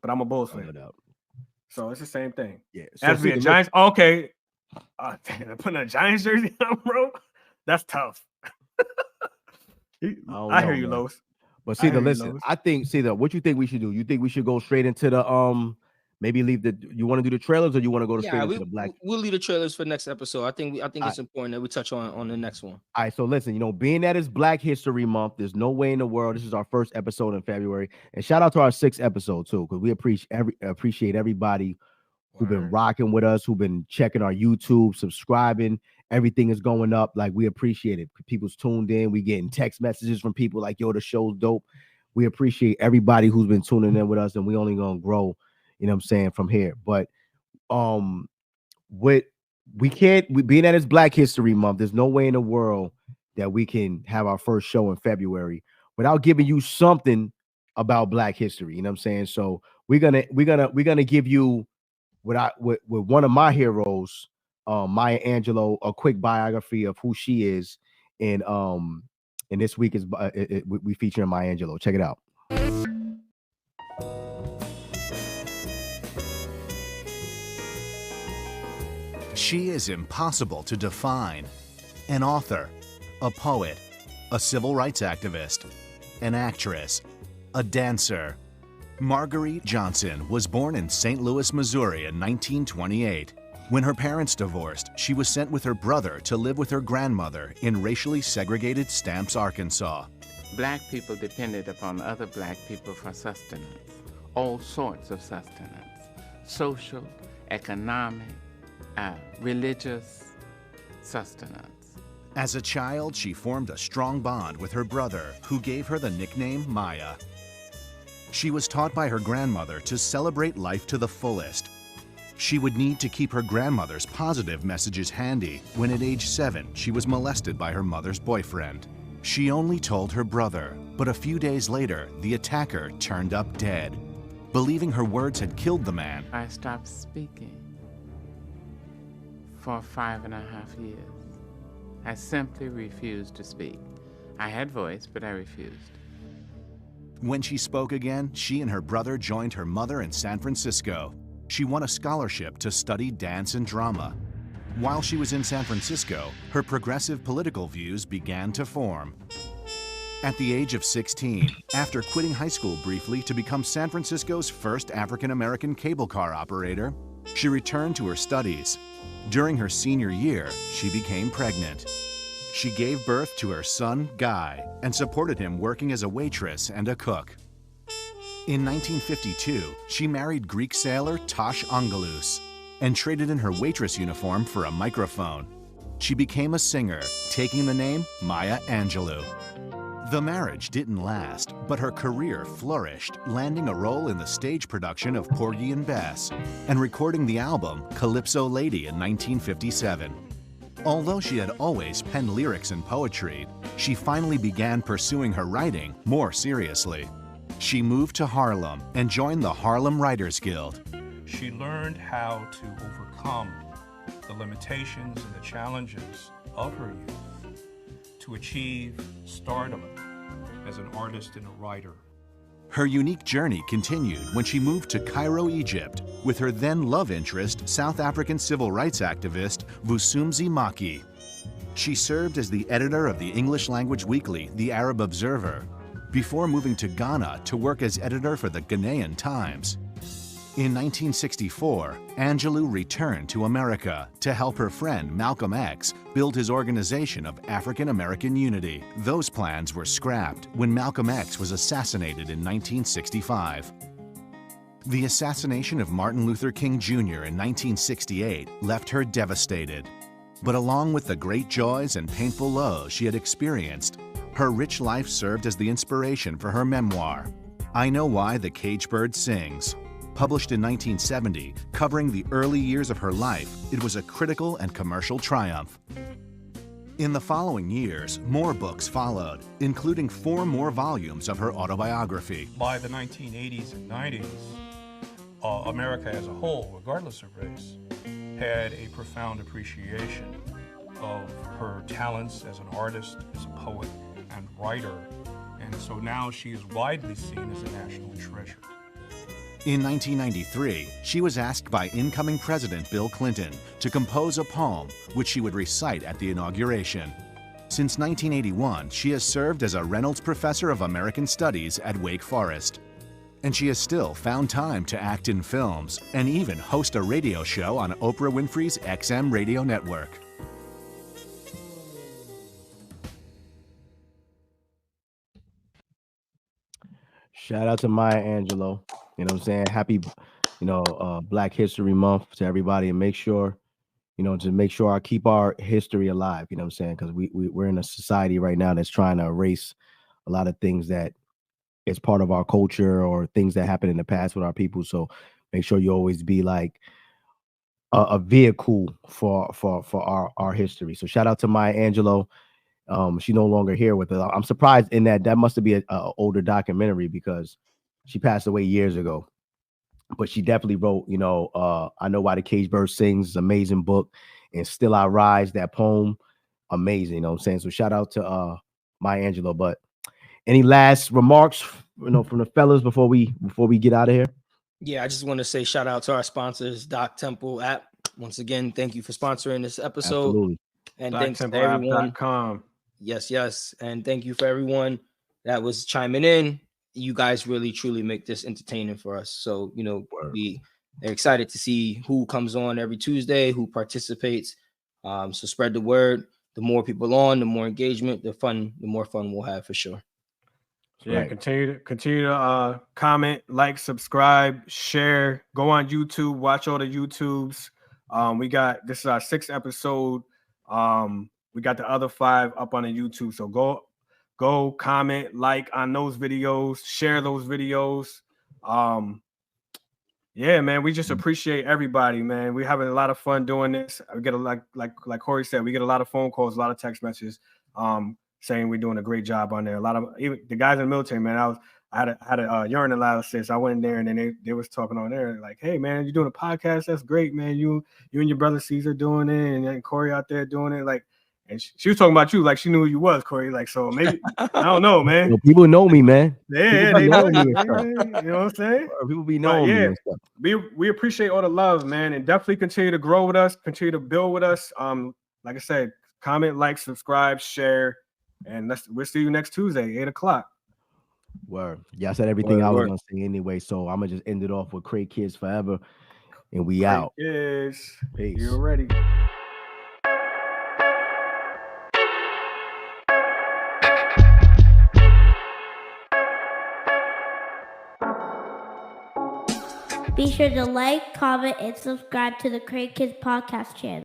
Speaker 3: But I'm a Bulls fan. So it's the same thing.
Speaker 1: Yeah.
Speaker 3: So as a Giants, okay. Damn, putting a Giants jersey on, bro. That's tough. I hear you, Los.
Speaker 1: But listen, I think what you think we should do? You think we should go straight into the maybe leave you want to do the trailers or you want to go straight into the black?
Speaker 2: We'll leave the trailers for next episode. I think it's important that we touch on the next one.
Speaker 1: All right, so listen, being that it's Black History Month, there's no way in the world. This is our first episode in February, and shout out to our 6th episode too, because we appreciate everybody who've been rocking with us, who've been checking our YouTube, subscribing. Everything is going up. Like, we appreciate it. People's tuned in. We getting text messages from people like, yo, the show's dope. We appreciate everybody who's been tuning in with us, and we only gonna grow, you know what I'm saying, from here. But being that it's Black History Month, there's no way in the world that we can have our first show in February without giving you something about Black history. You know what I'm saying? So we're gonna give you with one of my heroes, Maya Angelou, a quick biography of who she is, and this week is we featuring Maya Angelou. Check it out.
Speaker 17: She is impossible to define. An author, a poet, a civil rights activist, an actress, a dancer. Marguerite Johnson was born in St. Louis, Missouri in 1928. When her parents divorced, she was sent with her brother to live with her grandmother in racially segregated Stamps, Arkansas.
Speaker 18: Black people depended upon other black people for sustenance, all sorts of sustenance, social, economic, religious sustenance.
Speaker 17: As a child, she formed a strong bond with her brother, who gave her the nickname Maya. She was taught by her grandmother to celebrate life to the fullest. She would need to keep her grandmother's positive messages handy when at age 7, she was molested by her mother's boyfriend. She only told her brother, but a few days later, the attacker turned up dead. Believing her words had killed the man,
Speaker 18: I stopped speaking for 5.5 years. I simply refused to speak. I had voice, but I refused.
Speaker 17: When she spoke again, she and her brother joined her mother in San Francisco. She won a scholarship to study dance and drama. While she was in San Francisco, her progressive political views began to form. At the age of 16, after quitting high school briefly to become San Francisco's first African-American cable car operator, she returned to her studies. During her senior year, she became pregnant. She gave birth to her son, Guy, and supported him working as a waitress and a cook. In 1952, she married Greek sailor Tosh Angelus and traded in her waitress uniform for a microphone. She became a singer, taking the name Maya Angelou. The marriage didn't last, but her career flourished, landing a role in the stage production of Porgy and Bess and recording the album Calypso Lady in 1957. Although she had always penned lyrics and poetry, she finally began pursuing her writing more seriously. She moved to Harlem and joined the Harlem Writers Guild.
Speaker 19: She learned how to overcome the limitations and the challenges of her youth to achieve stardom as an artist and a writer.
Speaker 17: Her unique journey continued when she moved to Cairo, Egypt, with her then love interest, South African civil rights activist Vusumuzi Maki. She served as the editor of the English language weekly, The Arab Observer, before moving to Ghana to work as editor for the Ghanaian Times. In 1964, Angelou returned to America to help her friend Malcolm X build his organization of African American Unity. Those plans were scrapped when Malcolm X was assassinated in 1965. The assassination of Martin Luther King Jr. in 1968 left her devastated. But along with the great joys and painful lows she had experienced, her rich life served as the inspiration for her memoir, I Know Why the Caged Bird Sings. Published in 1970, covering the early years of her life, it was a critical and commercial triumph. In the following years, more books followed, including 4 more volumes of her autobiography.
Speaker 19: By the 1980s and 90s, America as a whole, regardless of race, had a profound appreciation of her talents as an artist, as a poet and writer, and so now she is widely seen as a national treasure.
Speaker 17: In 1993, she was asked by incoming President Bill Clinton to compose a poem which she would recite at the inauguration. Since 1981, she has served as a Reynolds Professor of American Studies at Wake Forest. And she has still found time to act in films and even host a radio show on Oprah Winfrey's XM radio network.
Speaker 1: Shout out to Maya Angelou. You know what I'm saying? Happy, Black History Month to everybody, and make sure, I keep our history alive. You know what I'm saying? Because we're in a society right now that's trying to erase a lot of things that is part of our culture or things that happened in the past with our people. So make sure you always be like a vehicle for our history. So shout out to Maya Angelou. She's no longer here with us. I'm surprised in that must be an older documentary because she passed away years ago. But she definitely wrote, I Know Why the Caged Bird Sings, amazing book, and Still I Rise, that poem, amazing. You know what I'm saying? So shout out to Maya Angelou. But any last remarks, from the fellas before we get out of here?
Speaker 2: Yeah, I just want to say shout out to our sponsors, Doc Temple app. Once again, thank you for sponsoring this episode.
Speaker 1: Absolutely.
Speaker 2: And thanks to everyone.
Speaker 3: DocTempleApp.com.
Speaker 2: Yes. And thank you for everyone that was chiming in. You guys really, truly make this entertaining for us. So, they're excited to see who comes on every Tuesday, who participates. So spread the word. The more people on, the more engagement, the more fun we'll have for sure.
Speaker 3: Yeah, right. Continue to comment, like, subscribe, share, go on YouTube, watch all the YouTubes. This is our 6th episode. We got the other 5 up on the YouTube. So go comment, like on those videos, share those videos. Yeah, man, we just appreciate everybody, man. We're having a lot of fun doing this. We get like Corey said, we get a lot of phone calls, a lot of text messages, saying we're doing a great job on there. A lot of even the guys in the military, man. I had a urine analysis. I went in there and then they was talking on there like, hey man, you're doing a podcast. That's great, man. You and your brother Caesar doing it, and then Corey out there doing it. Like, and she was talking about you like she knew who you was, Corey. Like, so maybe I don't know, man.
Speaker 1: Well, people know me, man.
Speaker 3: Yeah, they know you. You know what I'm saying?
Speaker 1: People be knowing me and stuff.
Speaker 3: We appreciate all the love, man, and definitely continue to grow with us, continue to build with us. Like I said, comment, like, subscribe, share, and we'll see you next Tuesday, 8:00.
Speaker 1: Word. Yeah, I said everything I was gonna say anyway, so I'm gonna just end it off with Craig Kids Forever, and we out.
Speaker 3: Yes,
Speaker 1: peace.
Speaker 3: You're ready.
Speaker 20: Be sure to like, comment, and subscribe to the Craig Kids Podcast channel.